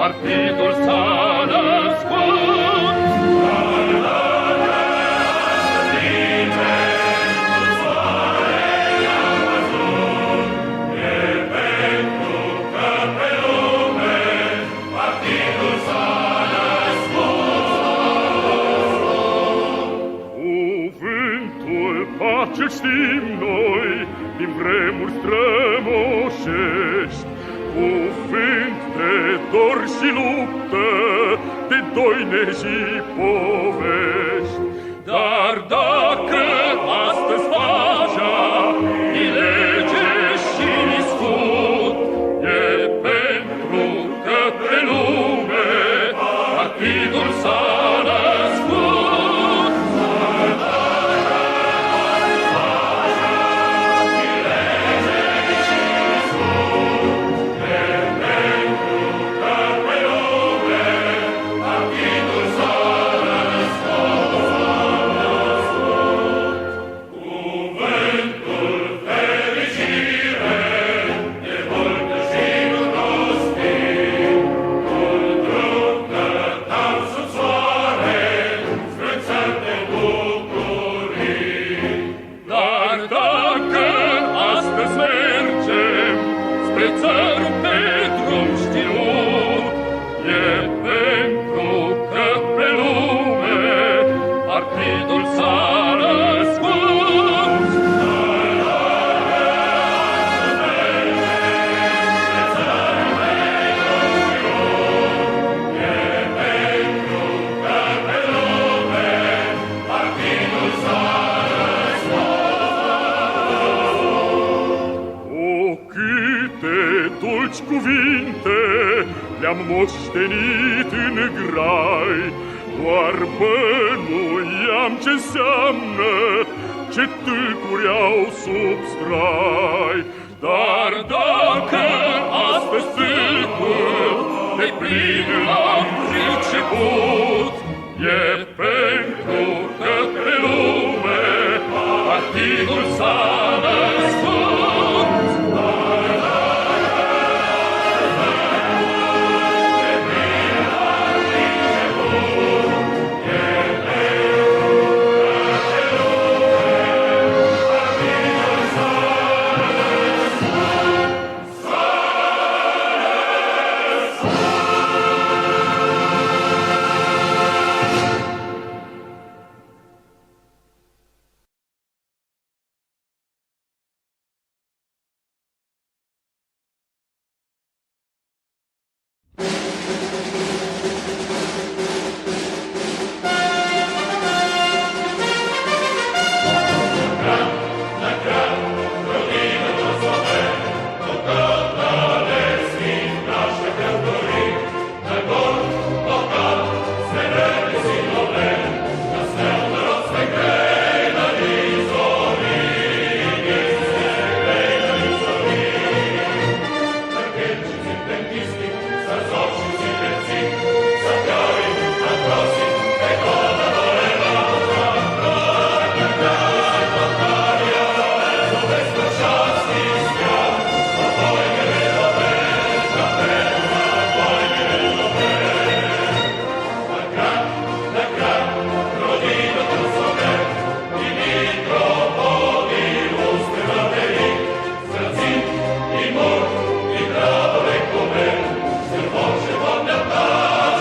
partidul s-a născut. Ce știm noi din vremuri strămoșești, cuvânt de dor și luptă, de doine și povești. Dar dacă astăzi pacea e lege și sfut, e pentru că pe lume partidul s-a născut. Cuvinte le-am moștenit în grai, doar bănuiam ce înseamnă, ce tâlcuri au sub strai. Dar dacă astăzi tâlcul de-i plin l-am priceput, e pentru că pe lume partidul s-a născut. Voce von der Tag.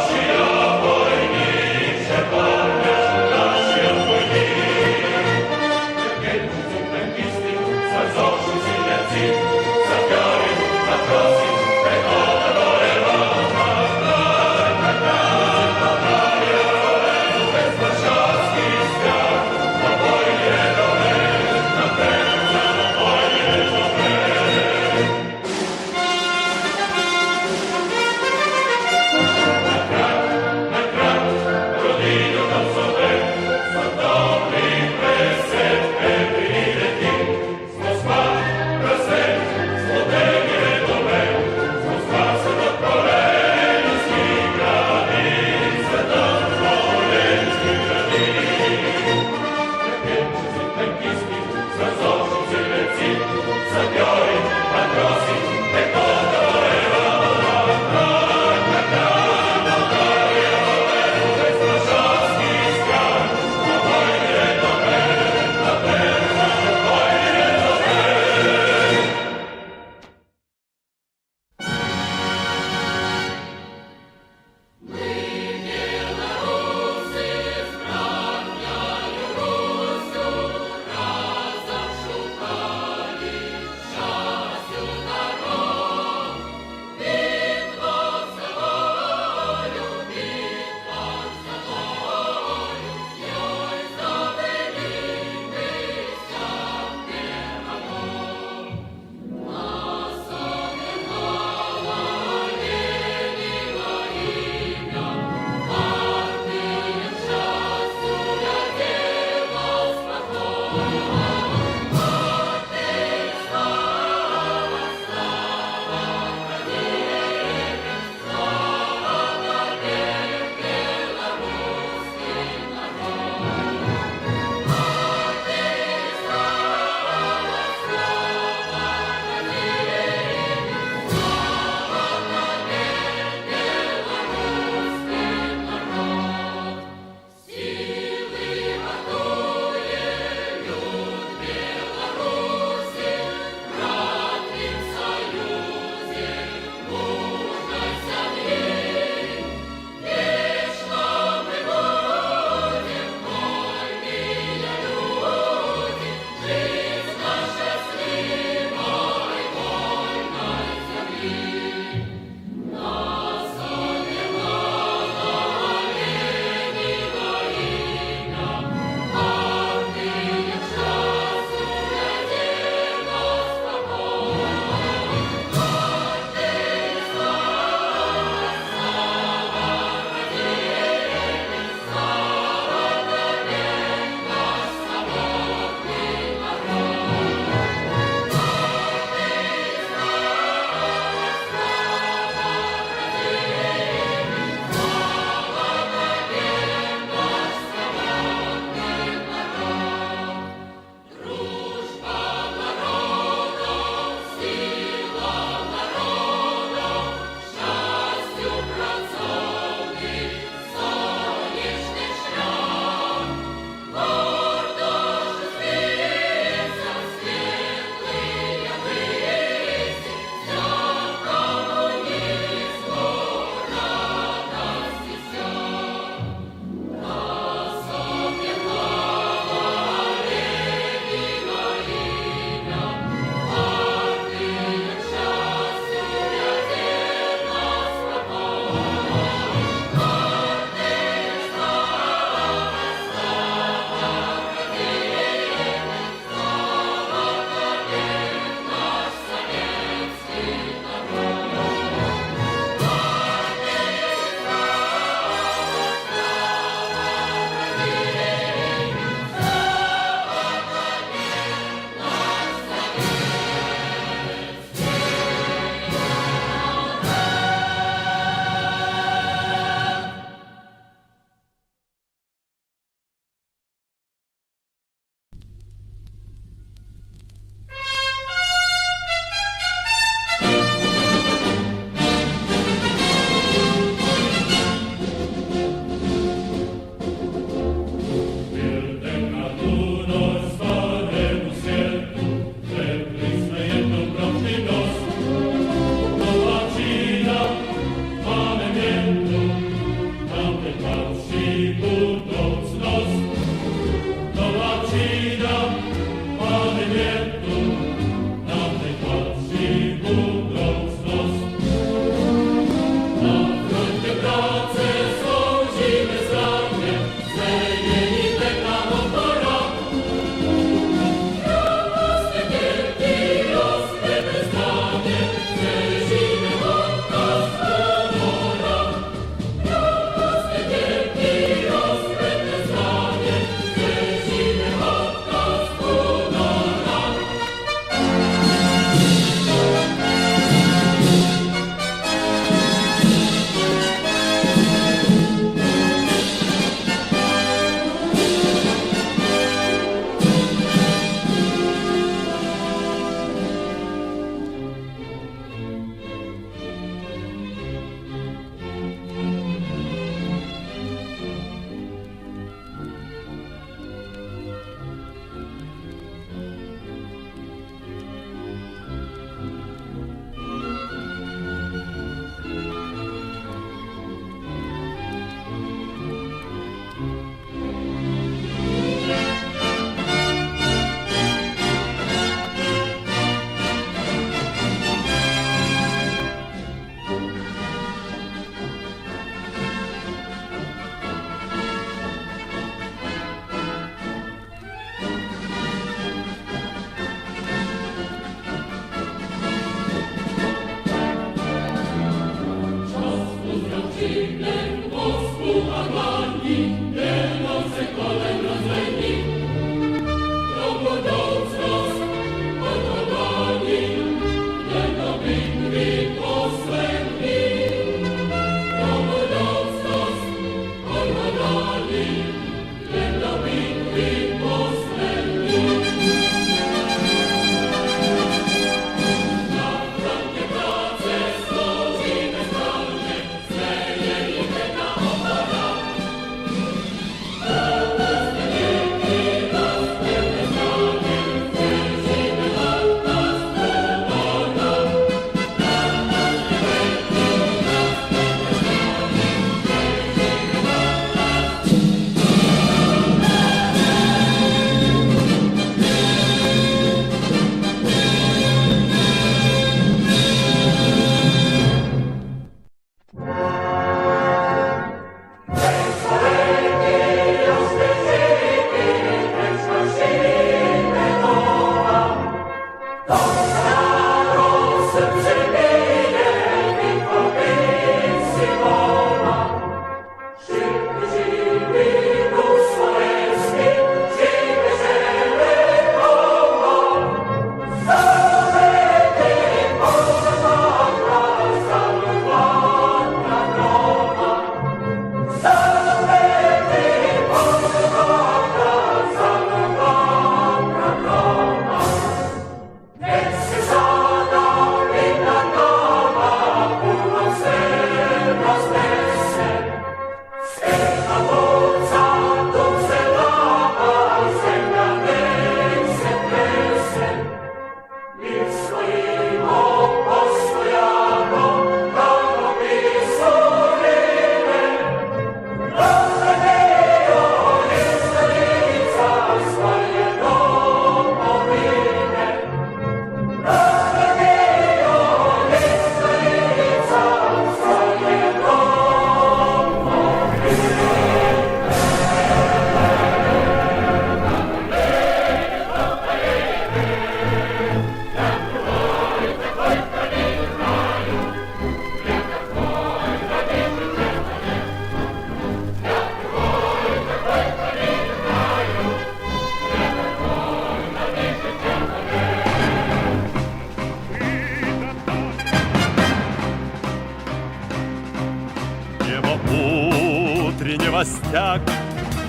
утреннего стяг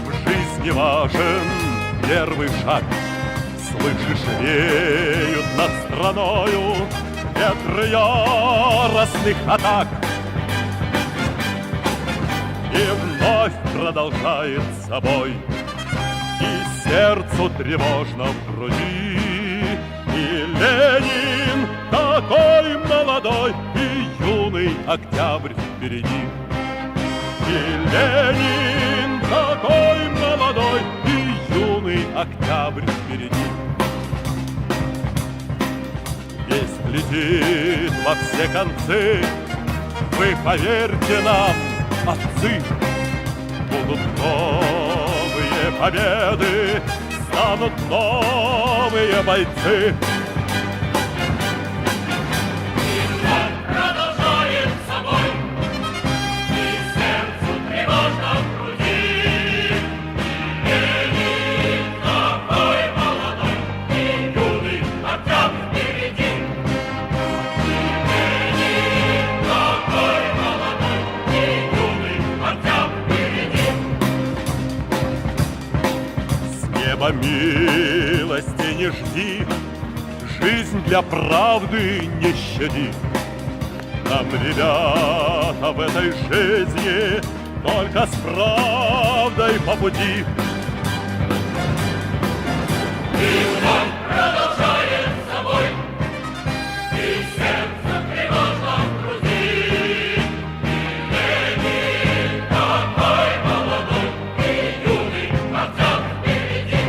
в жизни важен первый шаг. Слышишь, веют над страною ветры яростных атак. И вновь продолжает собой, и сердцу тревожно в груди. И Ленин такой молодой, и юный октябрь впереди. И Ленин такой молодой, и юный октябрь впереди. Весь летит во все концы, вы поверьте нам, отцы. Будут новые победы, станут новые бойцы. Милости не жди, жизнь для правды не щади. Нам, ребята, в этой жизни только с правдой по пути. И он продолжает собой, и сердце тревожно в груди. И Ленин такой молодой, и юный октябрь впереди.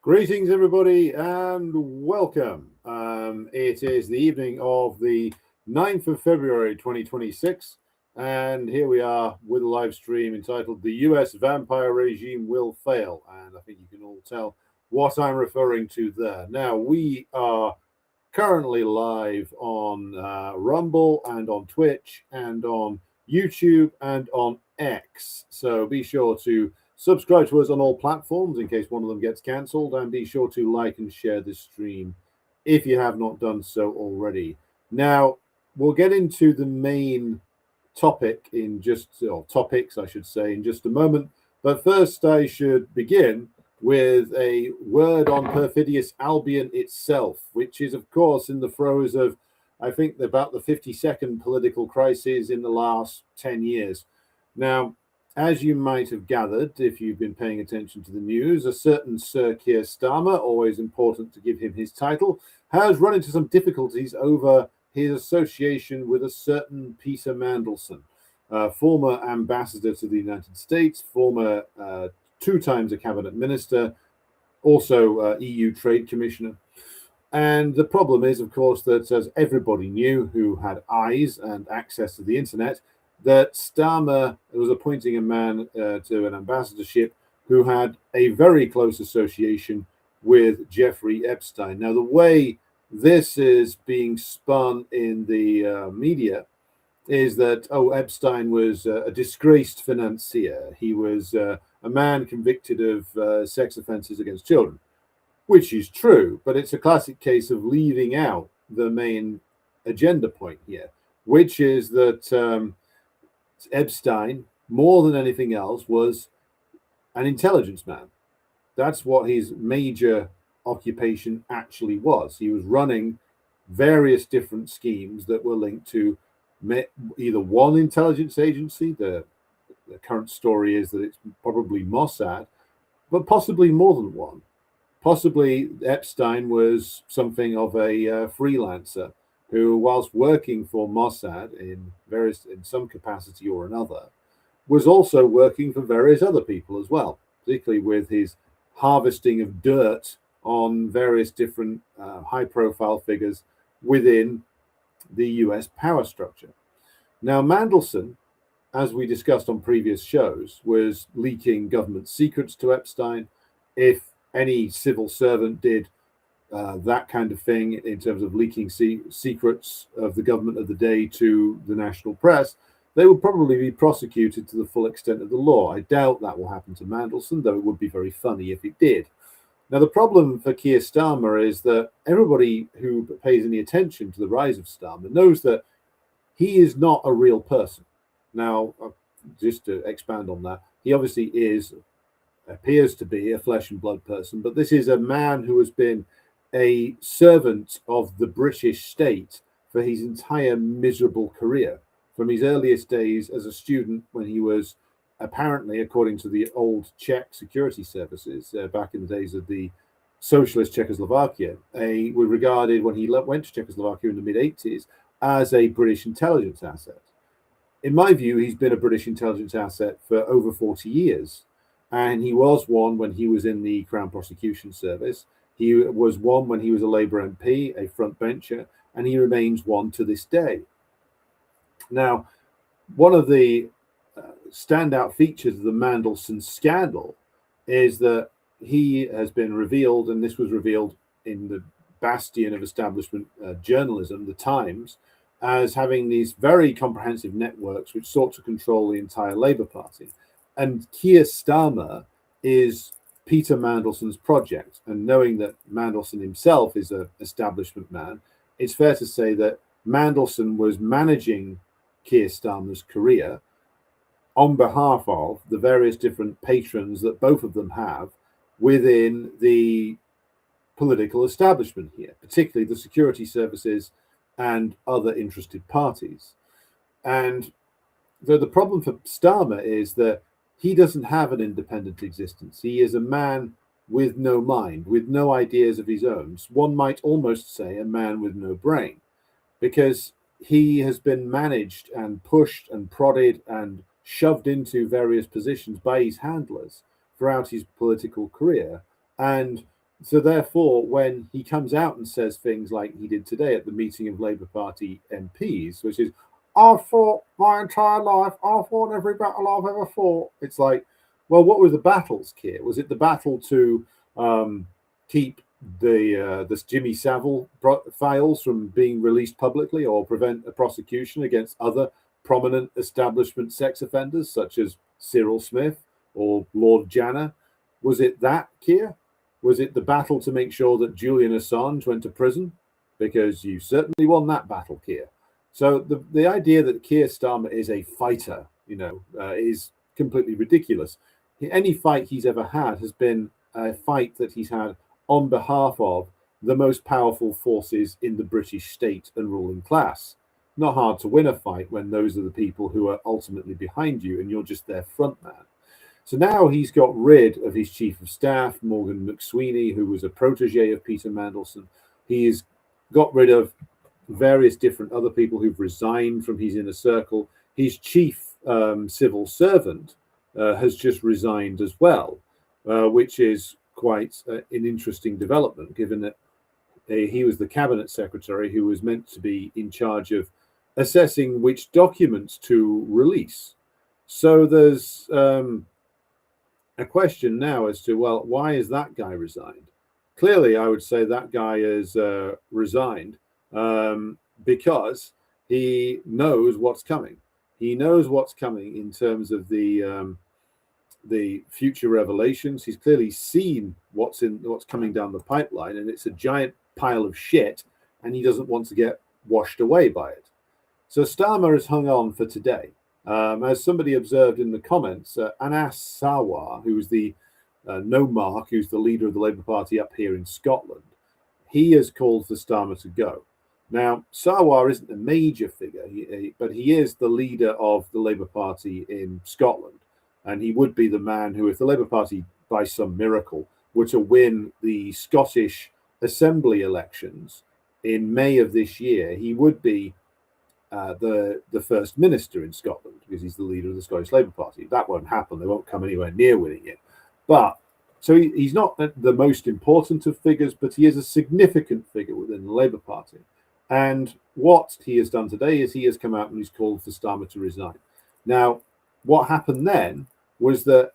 Greetings, everybody, and welcome. It is the evening of the 9th of February, 2026, and here we are with a live stream entitled The US Vampire Regime Will Fail, and I think you can all tell what I'm referring to there. Now, we are currently live on Rumble and on Twitch and on YouTube and on X, so be sure to subscribe to us on all platforms in case one of them gets cancelled, and be sure to like and share this stream if you have not done so already. Now, we'll get into the main topic in just, or topics, I should say, in just a moment. But first, I should begin with a word on perfidious Albion itself, which is, of course, in the throes of, I think, about the 52nd political crisis in the last 10 years. Now, as you might have gathered, if you've been paying attention to the news, a certain Sir Keir Starmer, always important to give him his title, has run into some difficulties over his association with a certain Peter Mandelson, former ambassador to the United States, former 2 times a cabinet minister, also EU trade commissioner. And the problem is, of course, that as everybody knew who had eyes and access to the internet, that Starmer was appointing a man to an ambassadorship who had a very close association with Jeffrey Epstein. Now, the way this is being spun in the media is that, Epstein was a disgraced financier. He was a man convicted of sex offenses against children, which is true, but it's a classic case of leaving out the main agenda point here, which is that Epstein, more than anything else, was an intelligence man. That's what his major occupation actually was. He was running various different schemes that were linked to either one intelligence agency. The current story is that it's probably Mossad, but possibly more than one. Possibly Epstein was something of a freelancer who, whilst working for Mossad in some capacity or another, was also working for various other people as well, particularly with his harvesting of dirt on various different high-profile figures within the US power structure. Now, Mandelson, as we discussed on previous shows, was leaking government secrets to Epstein. If any civil servant did that kind of thing in terms of leaking secrets of the government of the day to the national press, they would probably be prosecuted to the full extent of the law. I doubt that will happen to Mandelson, though it would be very funny if it did. Now, the problem for Keir Starmer is that everybody who pays any attention to the rise of Starmer knows that he is not a real person. Now, just to expand on that, he obviously appears to be a flesh and blood person, but this is a man who has been a servant of the British state for his entire miserable career, from his earliest days as a student when he was apparently, according to the old Czech security services back in the days of the socialist Czechoslovakia, were regarded when he went to Czechoslovakia in the mid-80s as a British intelligence asset. In my view, he's been a British intelligence asset for over 40 years. And he was one when he was in the Crown Prosecution Service. He was one when he was a Labour MP, a front bencher, and he remains one to this day. Now, one of the standout features of the Mandelson scandal is that he has been revealed, and this was revealed in the bastion of establishment journalism, the Times, as having these very comprehensive networks which sought to control the entire Labour Party. And Keir Starmer is Peter Mandelson's project. And knowing that Mandelson himself is an establishment man, it's fair to say that Mandelson was managing Keir Starmer's career on behalf of the various different patrons that both of them have within the political establishment here, particularly the security services and other interested parties. And the problem for Starmer is that he doesn't have an independent existence. He is a man with no mind, with no ideas of his own. One might almost say a man with no brain, because he has been managed and pushed and prodded and shoved into various positions by his handlers throughout his political career. And so therefore, when he comes out and says things like he did today at the meeting of Labour Party MPs, which is, I've fought my entire life, I've won every battle I've ever fought. It's like, well, what were the battles, Keir? Was it the battle to keep the Jimmy Savile files from being released publicly, or prevent a prosecution against other prominent establishment sex offenders such as Cyril Smith or Lord Janner? Was it that, Keir? Was it the battle to make sure that Julian Assange went to prison? Because you certainly won that battle, Keir. So the idea that Keir Starmer is a fighter, is completely ridiculous. Any fight he's ever had has been a fight that he's had on behalf of the most powerful forces in the British state and ruling class. not hard to win a fight when those are the people who are ultimately behind you and you're just their front man. So now he's got rid of his chief of staff, Morgan McSweeney, who was a protege of Peter Mandelson. He's got rid of various different other people who've resigned from his inner circle. His chief civil servant has just resigned as well, which is quite an interesting development, given that he was the cabinet secretary who was meant to be in charge of assessing which documents to release. So there's a question now as to, well, why is that guy resigned? Clearly, I would say that guy is resigned because he knows what's coming. He knows what's coming in terms of the future revelations. He's clearly seen what's coming down the pipeline, and it's a giant pile of shit, and he doesn't want to get washed away by it. So Starmer has hung on for today. As somebody observed in the comments, Anas Sarwar, who's the nomarch, who's the leader of the Labour Party up here in Scotland, he has called for Starmer to go. Now, Sarwar isn't a major figure, but he is the leader of the Labour Party in Scotland. And he would be the man who, if the Labour Party, by some miracle, were to win the Scottish Assembly elections in May of this year, he would be the First Minister in Scotland, because he's the leader of the Scottish Labour Party. That won't happen. They won't come anywhere near winning it. But so he's not the most important of figures, but he is a significant figure within the Labour Party. And what he has done today is he has come out and he's called for Starmer to resign. Now, what happened then was that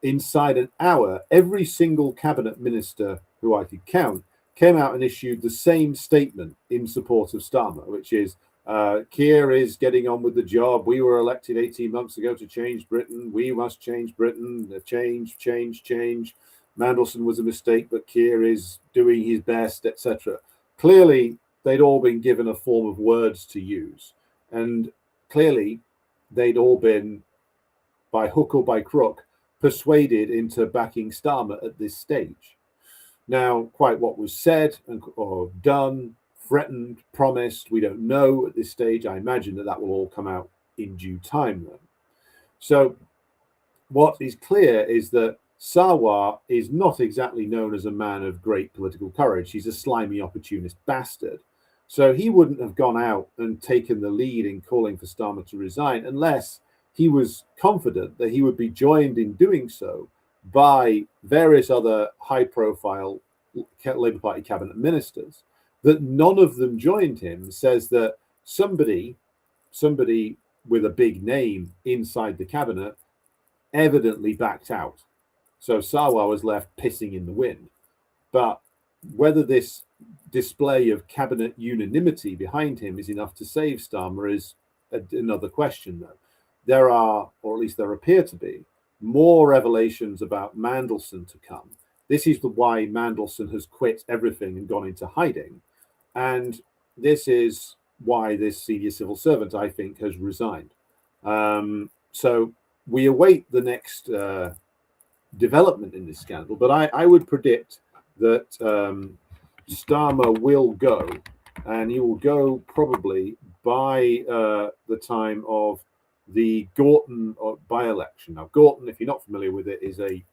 inside an hour, every single cabinet minister who I could count came out and issued the same statement in support of Starmer, which is, Keir is getting on with the job. We were elected 18 months ago to change Britain. We must change Britain. Change. Mandelson was a mistake, but Keir is doing his best, etc. Clearly, they'd all been given a form of words to use. And clearly, they'd all been, by hook or by crook, persuaded into backing Starmer at this stage. Now, quite what was said or done, threatened, promised, we don't know at this stage. I imagine that will all come out in due time, though. So what is clear is that Sarwar is not exactly known as a man of great political courage. He's a slimy, opportunist bastard. So he wouldn't have gone out and taken the lead in calling for Starmer to resign unless he was confident that he would be joined in doing so by various other high-profile Labour Party cabinet ministers. That none of them joined him says that somebody with a big name inside the cabinet evidently backed out. So Sarwar was left pissing in the wind. But whether this display of cabinet unanimity behind him is enough to save Starmer is another question, though. There are, or at least there appear to be, more revelations about Mandelson to come. This is why Mandelson has quit everything and gone into hiding. And this is why this senior civil servant, I think, has resigned. So we await the next development in this scandal. But I would predict that Starmer will go, and he will go probably by the time of the Gorton by-election. Now, Gorton, if you're not familiar with it, is a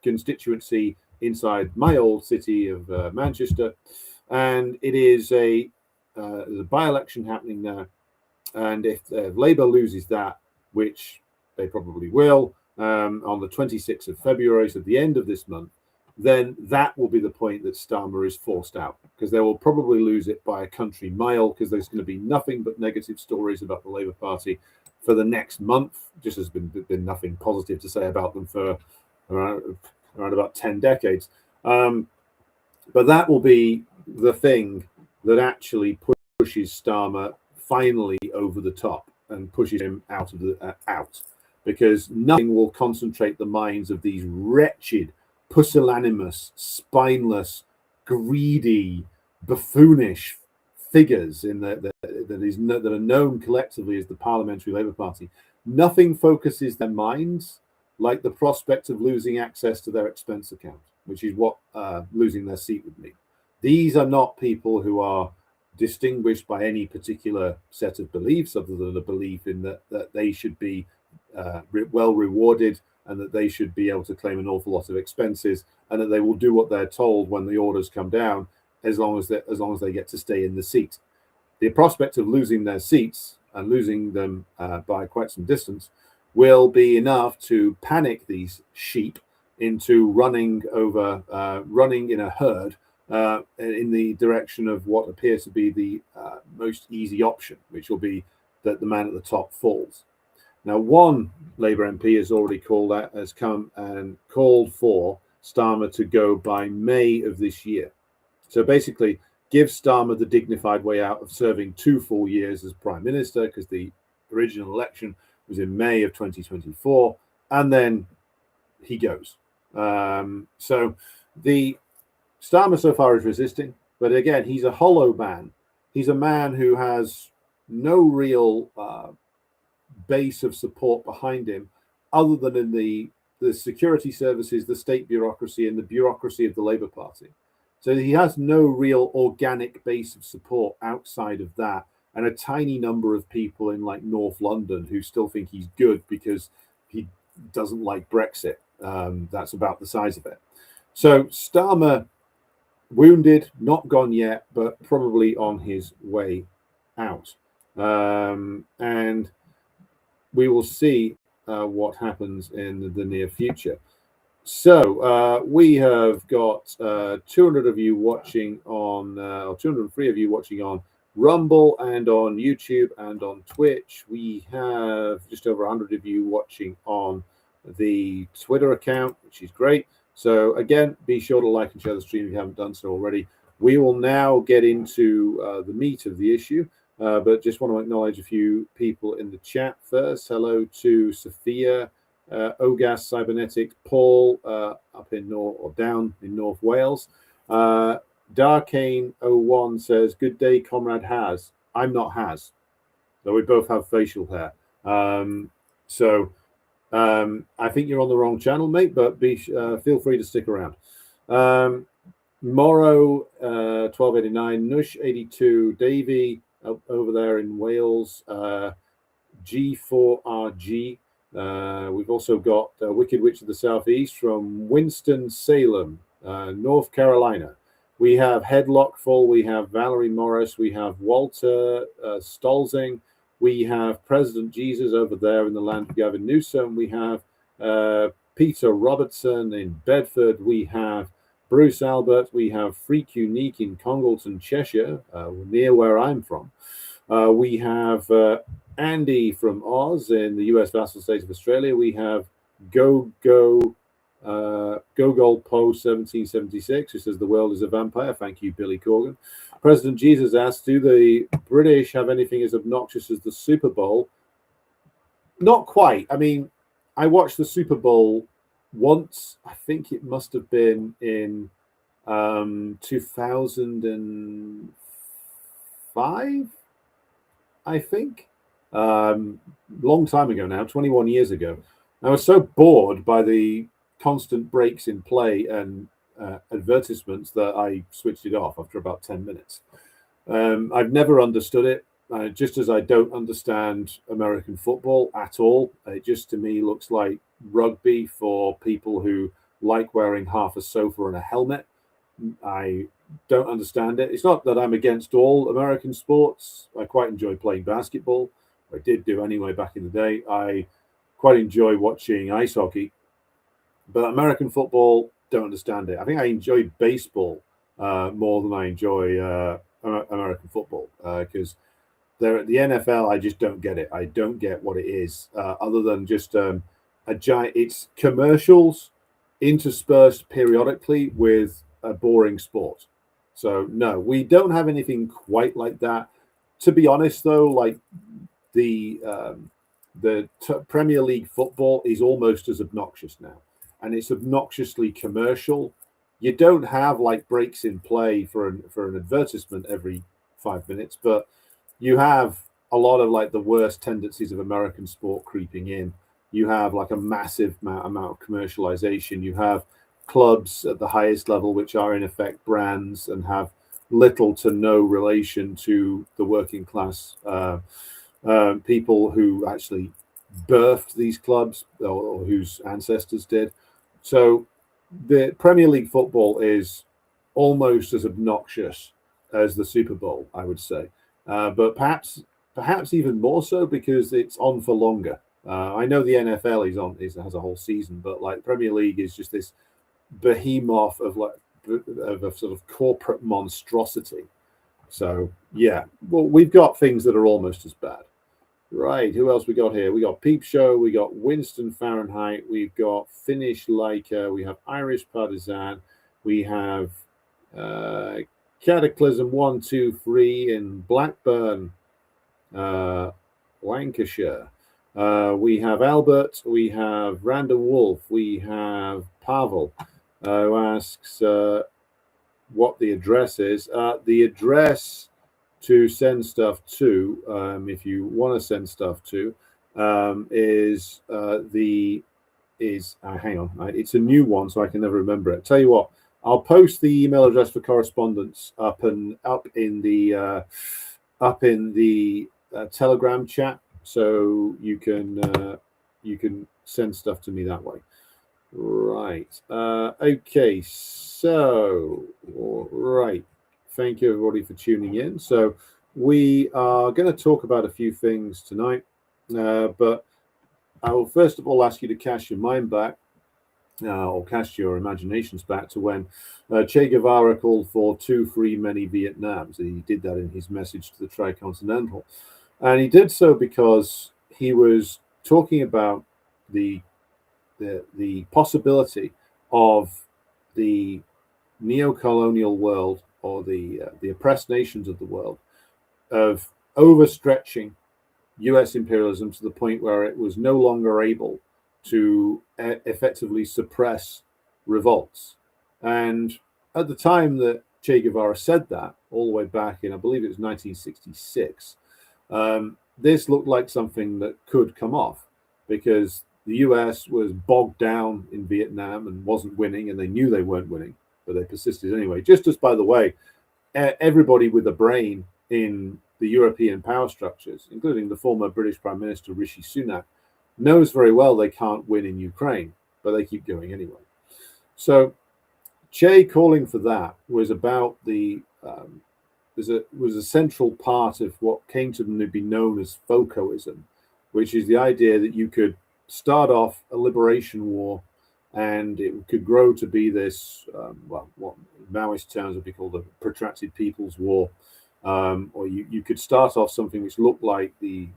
constituency inside my old city of Manchester, and it is there's a by-election happening there. And if Labour loses that, which they probably will, on the 26th of February, so at the end of this month, then that will be the point that Starmer is forced out, because they will probably lose it by a country mile, because there's going to be nothing but negative stories about the Labour Party for the next month. Just has been nothing positive to say about them for around about 10 decades. But that will be the thing that actually pushes Starmer finally over the top and pushes him out of the out, because nothing will concentrate the minds of these wretched, pusillanimous, spineless, greedy, buffoonish figures that are known collectively as the Parliamentary Labour Party. Nothing focuses their minds like the prospect of losing access to their expense account, which is what losing their seat would mean. These are not people who are distinguished by any particular set of beliefs other than a belief in that they should be well rewarded and that they should be able to claim an awful lot of expenses and that they will do what they're told when the orders come down as long as they get to stay in the seat. The prospect of losing their seats and losing them by quite some distance will be enough to panic these sheep into running in a herd in the direction of what appears to be the most easy option, which will be that the man at the top falls. Now, one Labour MP has come and called for Starmer to go by May of this year. So basically, give Starmer the dignified way out of serving 2 full years as Prime Minister, because the original election was in May of 2024, and then he goes. So the Starmer so far is resisting, but again, he's a hollow man. He's a man who has no real base of support behind him, other than in the security services, the state bureaucracy, and the bureaucracy of the Labour Party. So he has no real organic base of support outside of that, and a tiny number of people in like North London who still think he's good because he doesn't like Brexit. That's about the size of it. So Starmer, wounded, not gone yet, but probably on his way out. And we will see what happens in the near future. So we have got 200 of you watching on, or 203 of you watching on Rumble and on YouTube and on Twitch. We have just over 100 of you watching on the Twitter account, which is great. So again, be sure to like and share the stream if you haven't done so already. We will now get into the meat of the issue, but just want to acknowledge a few people in the chat first. Hello to Sophia, Ogas Cybernetics, Paul up in down in North Wales. Darkane01 says, "Good day, Comrade Has." I'm not Has, though we both have facial hair. I think you're on the wrong channel, mate, but feel free to stick around. Morrow 1289, Nush 82, Davey over there in Wales, G4RG. We've also got Wicked Witch of the Southeast from Winston-Salem, North Carolina. We have Headlockful, we have Valerie Morris, we have Walter Stolzing, we have President Jesus over there in the land of Gavin Newsom, we have Peter Robertson in Bedford, we have Bruce Albert, we have Freak Unique in Congleton, Cheshire, near where I'm from. We have Andy from Oz in the US vassal state of Australia. We have Gogol Po 1776, who says the world is a vampire. Thank you, Billy Corgan. President Jesus asks, do the British have anything as obnoxious as the Super Bowl? Not quite. I mean, I watched the Super Bowl once. I think it must have been in 2005, I think. Long time ago now, 21 years ago. I was so bored by the constant breaks in play and advertisements that I switched it off after about 10 minutes. I've never understood it, just as I don't understand American football at all. It just, to me, looks like rugby for people who like wearing half a sofa and a helmet. I don't understand it. It's not that I'm against all American sports. I quite enjoy playing basketball. I did do anyway back in the day. I quite enjoy watching ice hockey. But American football, don't understand it. I think I enjoy baseball more than I enjoy American football because the NFL, I just don't get it. I don't get what it is other than just a giant. It's commercials interspersed periodically with a boring sport. So no, we don't have anything quite like that. To be honest, though, like the Premier League football is almost as obnoxious now. And it's obnoxiously commercial. You don't have like breaks in play for an advertisement every 5 minutes, but you have a lot of like the worst tendencies of American sport creeping in. You have like a massive amount of commercialization. You have clubs at the highest level, which are in effect brands and have little to no relation to the working class people who actually birthed these clubs or whose ancestors did. So the Premier League football is almost as obnoxious as the Super Bowl, I would say, but perhaps even more so because it's on for longer. I know the NFL has a whole season, but like Premier League is just this behemoth of a sort of corporate monstrosity. So yeah, well, we've got things that are almost as bad. Right, who else we got here? We got Peep Show, we got Winston Fahrenheit, we've got Finnish Leica, we have Irish Partisan, we have Cataclysm 123 in Blackburn, Lancashire. We have Albert, we have Random Wolf, we have Pavel, who asks what the address is. The address to send stuff to, if you want to send stuff to, is hang on, it's a new one, so I can never remember it. Tell you what, I'll post the email address for correspondence up in the Telegram chat, so you can send stuff to me that way. Right. Okay. So, right. Thank you, everybody, for tuning in. So, we are going to talk about a few things tonight, but I will first of all ask you to cast your mind back, or cast your imaginations back to when Che Guevara called for 2 free many Vietnams. He did that in his message to the Tricontinental. And he did so because he was talking about the possibility of the neo-colonial world, or the oppressed nations of the world, of overstretching U.S. imperialism to the point where it was no longer able to effectively suppress revolts. And at the time that Che Guevara said that, all the way back in, I believe it was 1966, this looked like something that could come off, because the US was bogged down in Vietnam and wasn't winning, and they knew they weren't winning, but they persisted anyway. Just as, by the way, everybody with a brain in the European power structures, including the former British Prime Minister Rishi Sunak, knows very well they can't win in Ukraine, but they keep going anyway. So Che calling for that was about was a central part of what came to be known as FOCOism, which is the idea that you could start off a liberation war, and it could grow to be this, what in Maoist terms would be called a protracted people's war, or you could start off something which looked like it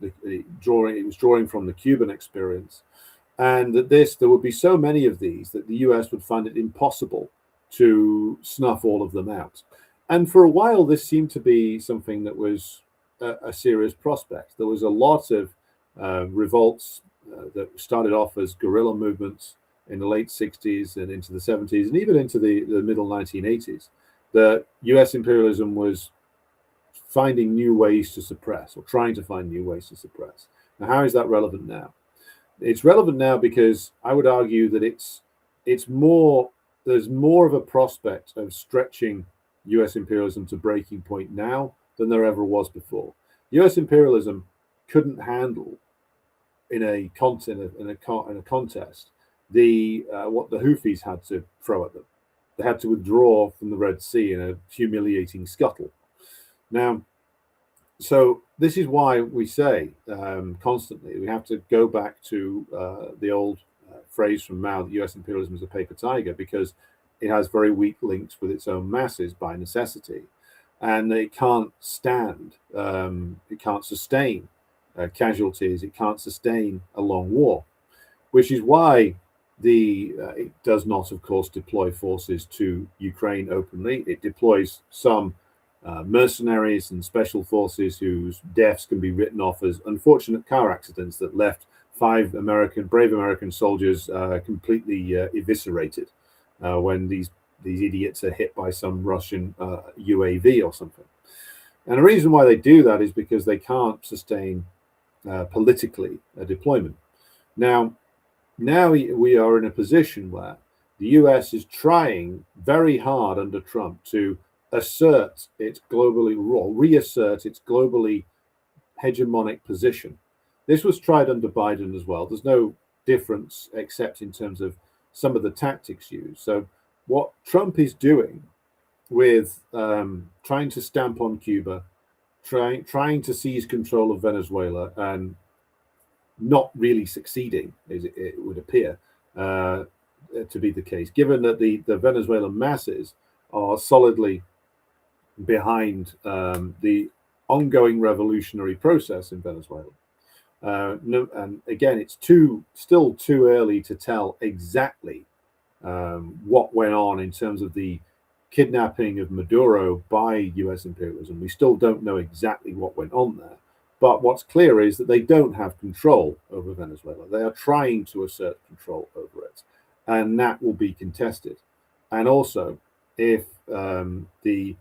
was drawing from the Cuban experience, and that there would be so many of these that the US would find it impossible to snuff all of them out. And for a while, this seemed to be something that was a serious prospect. There was a lot of revolts that started off as guerrilla movements in the late 60s and into the 70s and even into the middle 1980s. The US imperialism was finding new ways to suppress, or trying to find new ways to suppress. Now, how is that relevant now? It's relevant now because I would argue that there's more of a prospect of stretching US imperialism to breaking point now than there ever was before. US imperialism couldn't handle in a contest what the Houthis had to throw at them. They had to withdraw from the Red Sea in a humiliating scuttle. Now, so this is why we say constantly we have to go back to the old phrase from Mao that US imperialism is a paper tiger, because it has very weak links with its own masses by necessity, and it can't sustain casualties, it can't sustain a long war, which is why it does not, of course, deploy forces to Ukraine openly. It deploys some mercenaries and special forces whose deaths can be written off as unfortunate car accidents that left 5 brave American soldiers completely eviscerated when these idiots are hit by some Russian UAV or something. And the reason why they do that is because they can't sustain politically a deployment. Now we are in a position where the US is trying very hard under Trump to assert its reassert its globally hegemonic position. This was tried under Biden as well. There's no difference except in terms of some of the tactics used. So what Trump is doing with trying to stamp on Cuba, trying to seize control of Venezuela, and not really succeeding, as it would appear to be the case, given that the Venezuelan masses are solidly behind the ongoing revolutionary process in Venezuela. And again, it's still too early to tell exactly what went on in terms of the kidnapping of Maduro by US imperialism. We still don't know exactly what went on there. But what's clear is that they don't have control over Venezuela. They are trying to assert control over it, and that will be contested. And also, if the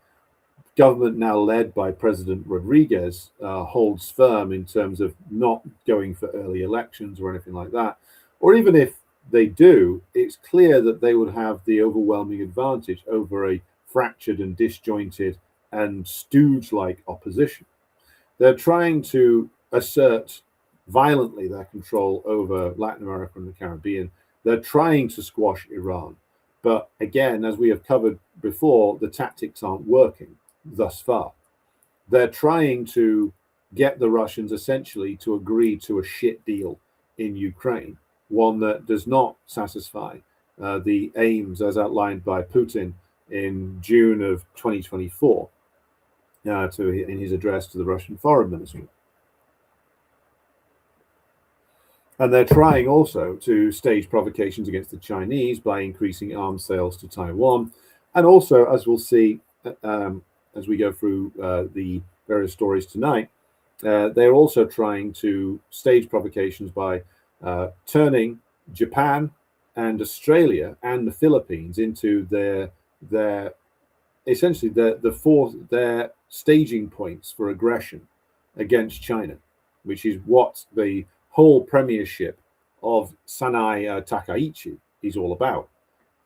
government now led by President Rodriguez holds firm in terms of not going for early elections or anything like that, or even if they do, it's clear that they would have the overwhelming advantage over a fractured and disjointed and stooge-like opposition. They're trying to assert violently their control over Latin America and the Caribbean. They're trying to squash Iran. But again, as we have covered before, the tactics aren't working thus far. They're trying to get the Russians essentially to agree to a shit deal in Ukraine, one that does not satisfy the aims as outlined by Putin in June of 2024 in his address to the Russian Foreign Ministry. And they're trying also to stage provocations against the Chinese by increasing arms sales to Taiwan. And also, as we'll see as we go through the various stories tonight, they're also trying to stage provocations by turning Japan and Australia and the Philippines into their essentially their staging points for aggression against China, which is what the whole premiership of Sanai Takaichi is all about.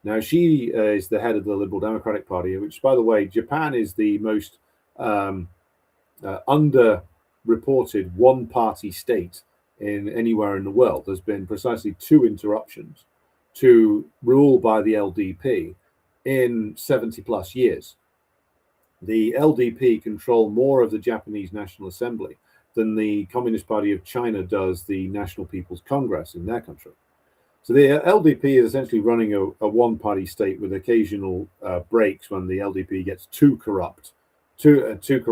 Now, she is the head of the Liberal Democratic Party, which, by the way, Japan is the most underreported one-party state in anywhere in the world. There's been precisely 2 interruptions to rule by the LDP in 70 plus years. The LDP control more of the Japanese National Assembly than the Communist Party of China does the National People's Congress in their country. So the LDP is essentially running a one-party state with occasional breaks when the LDP gets too corrupt, and too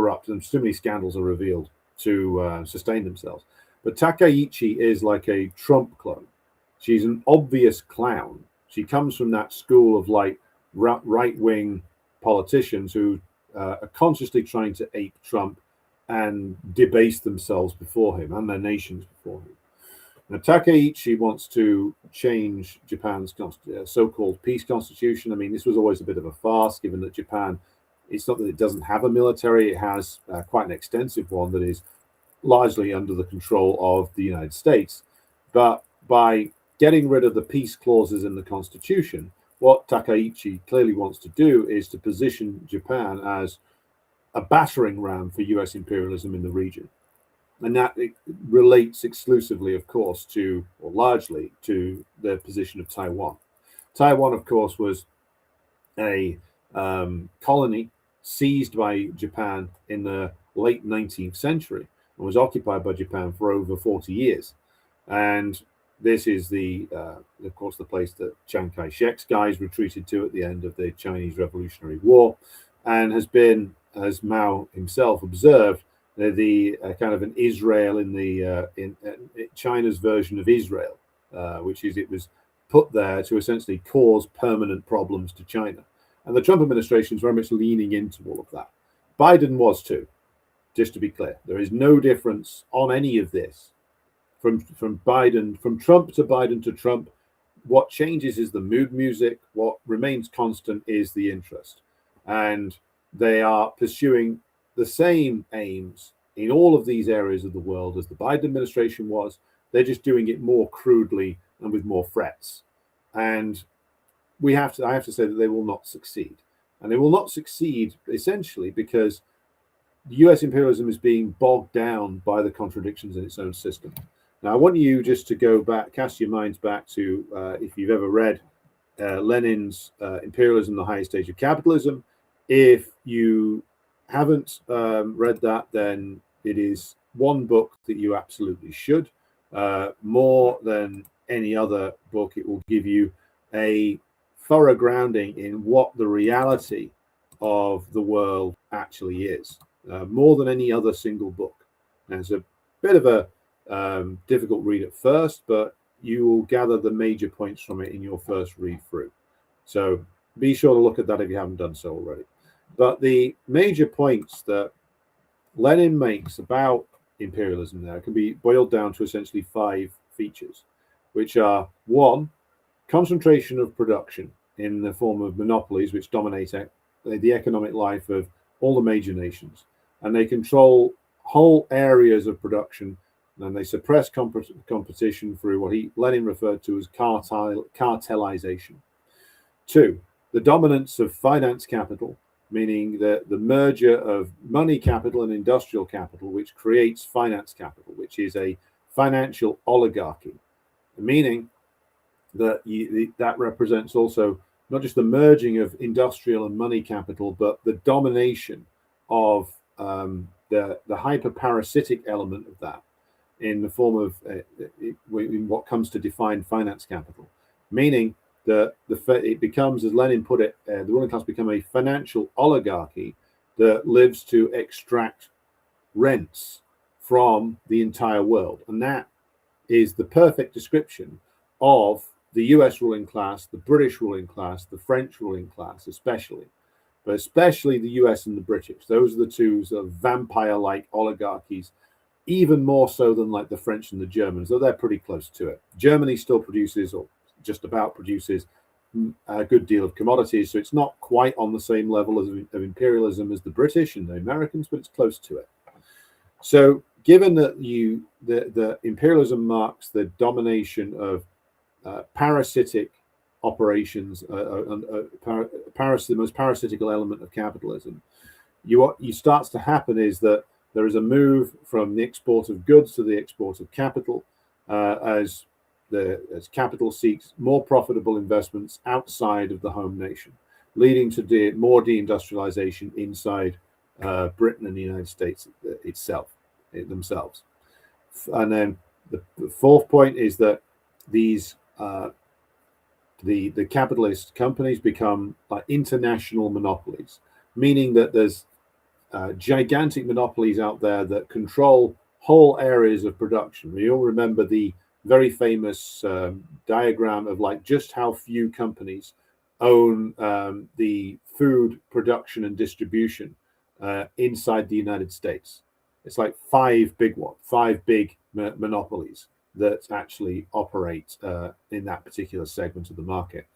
many scandals are revealed to sustain themselves. But Takaichi is like a Trump clone. She's an obvious clown. She comes from that school of like right-wing politicians who are consciously trying to ape Trump and debase themselves before him and their nations before him. Now, Takaichi wants to change Japan's so-called peace constitution. I mean, this was always a bit of a farce, given that Japan, it's not that it doesn't have a military, it has quite an extensive one that is largely under the control of the United States. But by getting rid of the peace clauses in the constitution, what Takaichi clearly wants to do is to position Japan as a battering ram for US imperialism in the region. And that relates exclusively, of course, to, or largely, to the position of Taiwan. Taiwan, of course, was a colony seized by Japan in the late 19th century and was occupied by Japan for over 40 years. And this is of course, the place that Chiang Kai-shek's guys retreated to at the end of the Chinese Revolutionary War, and has been, as Mao himself observed, the kind of an Israel in China's version of Israel, which is it was put there to essentially cause permanent problems to China. And the Trump administration is very much leaning into all of that. Biden was too, just to be clear. There is no difference on any of this from Biden, from Trump to Biden to Trump. What changes is the mood music. What remains constant is the interest. And they are pursuing the same aims in all of these areas of the world as the Biden administration was. They're just doing it more crudely and with more threats. And I have to say that they will not succeed. And they will not succeed essentially because US imperialism is being bogged down by the contradictions in its own system. Now, I want you just to go back, cast your minds back to if you've ever read Lenin's Imperialism, the Highest Stage of Capitalism. If you haven't read that, then it is one book that you absolutely should. More than any other book, it will give you a thorough grounding in what the reality of the world actually is, more than any other single book. And it's a bit of a difficult read at first, but you will gather the major points from it in your first read through. So be sure to look at that if you haven't done so already. But the major points that Lenin makes about imperialism there can be boiled down to essentially 5 features, which are: 1, concentration of production in the form of monopolies, which dominate the economic life of all the major nations, and they control whole areas of production, and they suppress competition through what Lenin referred to as cartelization. 2, the dominance of finance capital, meaning the merger of money capital and industrial capital, which creates finance capital, which is a financial oligarchy, meaning that that represents also not just the merging of industrial and money capital, but the domination of the hyper-parasitic element of that in the form of in what comes to define finance capital, meaning that it becomes, as Lenin put it, the ruling class become a financial oligarchy that lives to extract rents from the entire world. And that is the perfect description of the US ruling class, the British ruling class, the French ruling class especially, but especially the US and the British. Those are the two sort of vampire-like oligarchies, even more so than like the French and the Germans, though they're pretty close to it. Germany still produces, or just about produces, a good deal of commodities, so it's not quite on the same level of imperialism as the British and the Americans, but it's close to it. So given that the imperialism marks the domination of parasitic operations, the most parasitical element of capitalism, what starts to happen is that there is a move from the export of goods to the export of capital, as capital seeks more profitable investments outside of the home nation, leading to more deindustrialization inside Britain and the United States themselves. And then the 4th point is that these the capitalist companies become international monopolies, meaning that there's gigantic monopolies out there that control whole areas of production. We all remember the very famous diagram of just how few companies own the food production and distribution inside the United States. It's like 5 big monopolies that actually operate in that particular segment of the market.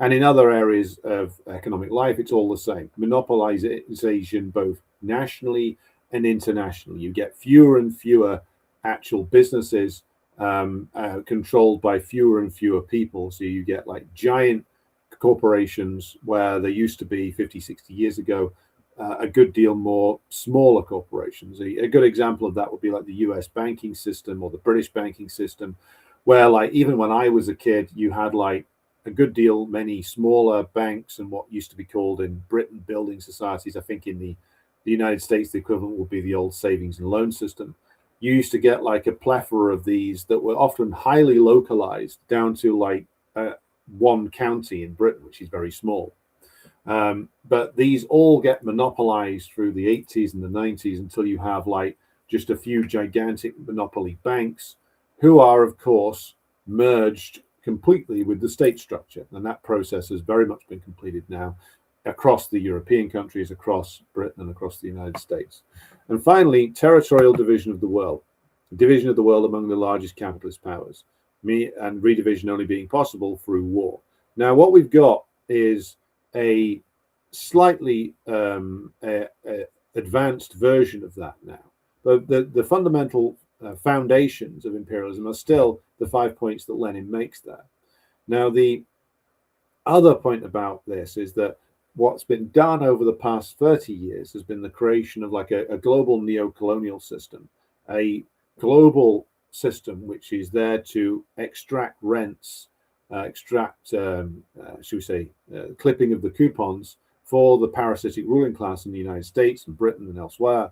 And in other areas of economic life, it's all the same. Monopolization both nationally and internationally. You get fewer and fewer actual businesses controlled by fewer and fewer people. So you get giant corporations where there used to be 50, 60 years ago, a good deal more smaller corporations. A good example of that would be the US banking system or the British banking system, where even when I was a kid, you had a good deal many smaller banks and what used to be called in Britain building societies. I think in the United States, the equivalent would be the old savings and loan system. You used to get a plethora of these that were often highly localized down to one county in Britain, which is very small. But these all get monopolized through the 80s and the 90s until you have just a few gigantic monopoly banks who are, of course, merged completely with the state structure. And that process has very much been completed now across the European countries, across Britain, and across the United States. And finally, territorial division of the world among the largest capitalist powers, and redivision only being possible through war. Now, what we've got is a slightly advanced version of that now. But the fundamental foundations of imperialism are still the 5 points that Lenin makes there. Now, the other point about this is that what's been done over the past 30 years has been the creation of like a global neo-colonial system, a global system which is there to extract rents, should we say, clipping of the coupons for the parasitic ruling class in the United States and Britain and elsewhere,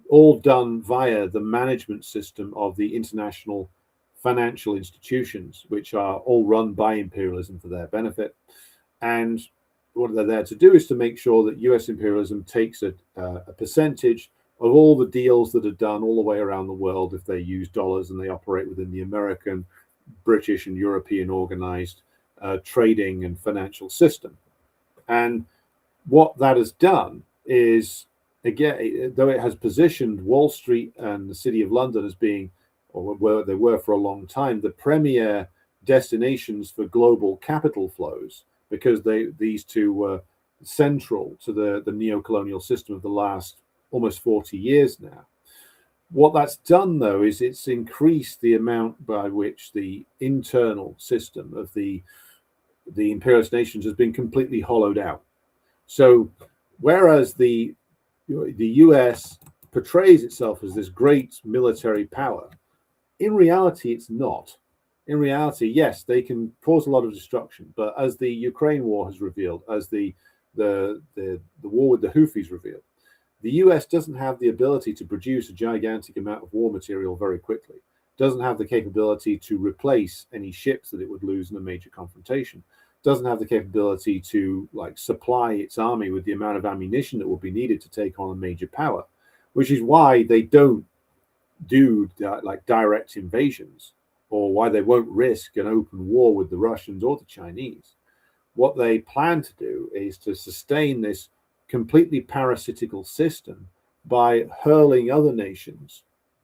all done via the management system of the international financial institutions, which are all run by imperialism for their benefit. And what they're there to do is to make sure that US imperialism takes a percentage of all the deals that are done all the way around the world if they use dollars and they operate within the American, British, and European organized trading and financial system. And what that has done is, again, though it has positioned Wall Street and the City of London as being, or where they were for a long time, the premier destinations for global capital flows, because these two were central to the neo-colonial system of the last almost 40 years now. What that's done, though, is it's increased the amount by which the internal system of the imperialist nations has been completely hollowed out. So whereas the US portrays itself as this great military power, in reality, it's not. In reality, yes, they can cause a lot of destruction, but as the Ukraine war has revealed, as the war with the Houthis revealed, the US doesn't have the ability to produce a gigantic amount of war material very quickly, doesn't have the capability to replace any ships that it would lose in a major confrontation, doesn't have the capability to like supply its army with the amount of ammunition that would be needed to take on a major power, which is why they don't do like direct invasions, or why they won't risk an open war with the Russians or the Chinese. What they plan to do is to sustain this completely parasitical system by hurling other nations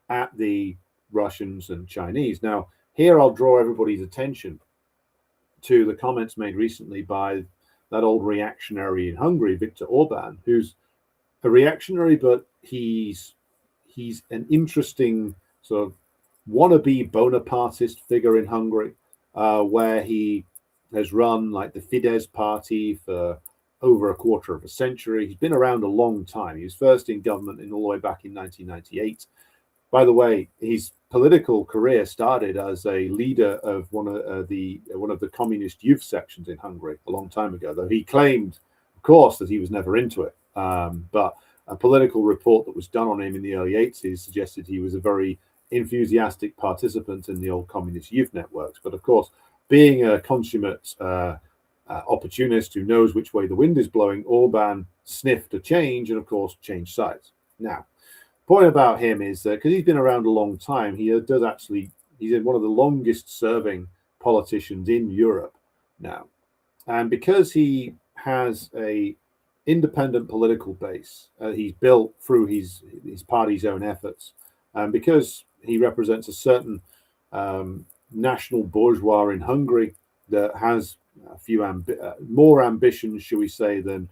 at the Russians and Chinese. Now, here I'll draw everybody's attention to the comments made recently by that old reactionary in Hungary, Viktor Orban, who's a reactionary, but he's an interesting sort of wannabe Bonapartist figure in Hungary, where he has run like the Fidesz party for over a quarter of a century. He's been around a long time. He was first in government all the way back in 1998. By the way, his political career started as a leader of one of the communist youth sections in Hungary a long time ago, though he claimed, of course, that he was never into it. But a political report that was done on him in the early 80s suggested he was a very enthusiastic participant in the old communist youth networks. But of course, being a consummate opportunist who knows which way the wind is blowing, Orban sniffed a change and, of course, changed sides. Now, point about him is that because he's been around a long time, he's one of the longest serving politicians in Europe now. And because he has a independent political base he's built through his party's own efforts, and because he represents a certain national bourgeois in Hungary that has a few more ambitions, shall we say, than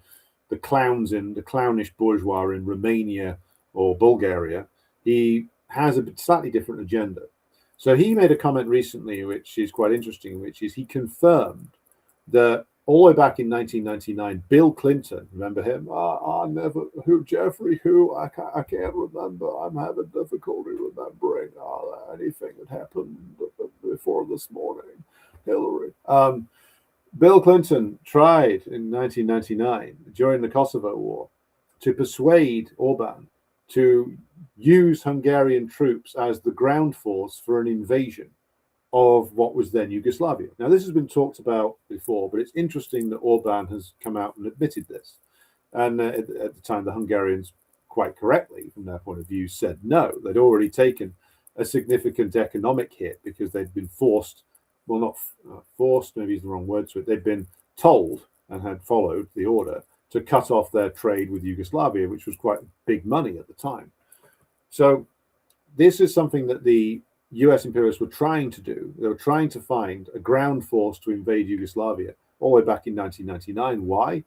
the clownish bourgeois in Romania or Bulgaria, he has a slightly different agenda. So he made a comment recently, which is quite interesting, which is he confirmed that all the way back in 1999, Bill Clinton, remember him? Jeffrey, I can't remember. I'm having difficulty remembering anything that happened before this morning. Hillary. Bill Clinton tried in 1999, during the Kosovo War, to persuade Orban to use Hungarian troops as the ground force for an invasion of what was then Yugoslavia. Now, this has been talked about before, but it's interesting that Orban has come out and admitted this. And at the time, the Hungarians, quite correctly, from their point of view, said no. They'd already taken a significant economic hit because they'd been forced, well, not forced, maybe is the wrong word to it, they'd been told and had followed the order to cut off their trade with Yugoslavia, which was quite big money at the time. So this is something that the US imperialists were trying to do. They were trying to find a ground force to invade Yugoslavia all the way back in 1999. Why?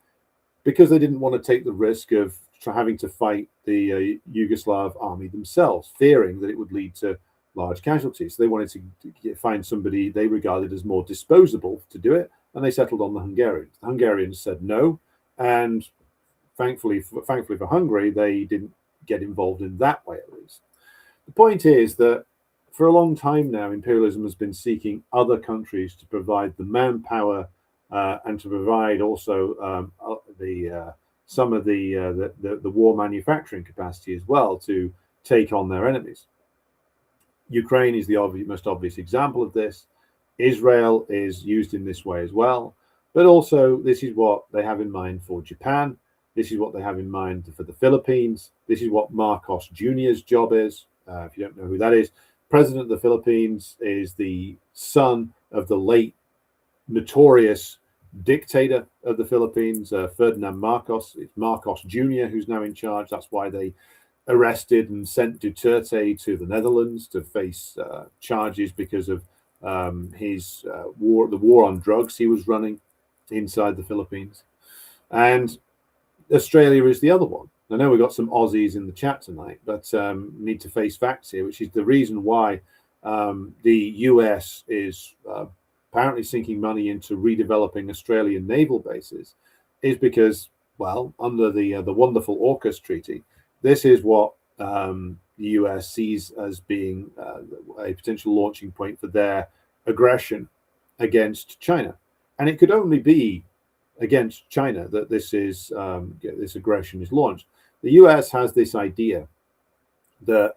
Because they didn't want to take the risk of having to fight the Yugoslav army themselves, fearing that it would lead to large casualties. So they wanted to find somebody they regarded as more disposable to do it, and they settled on the Hungarians. The Hungarians said no, And thankfully for Hungary, they didn't get involved in that way, at least. The point is that for a long time now, imperialism has been seeking other countries to provide the manpower and to provide also some of the war manufacturing capacity as well to take on their enemies. Ukraine is the most obvious example of this. Israel is used in this way as well. But also, this is what they have in mind for Japan. This is what they have in mind for the Philippines. This is what Marcos Jr.'s job is. If you don't know who that is, President of the Philippines is the son of the late notorious dictator of the Philippines, Ferdinand Marcos. It's Marcos Jr. who's now in charge. That's why they arrested and sent Duterte to the Netherlands to face charges because of the war on drugs he was running inside the Philippines. And Australia is the other one. I know we've got some Aussies in the chat tonight, but need to face facts here, which is the reason why the US is apparently sinking money into redeveloping Australian naval bases, is because, well, under the wonderful AUKUS treaty, this is what the US sees as being a potential launching point for their aggression against China. And it could only be against China that this aggression is launched. The US has this idea that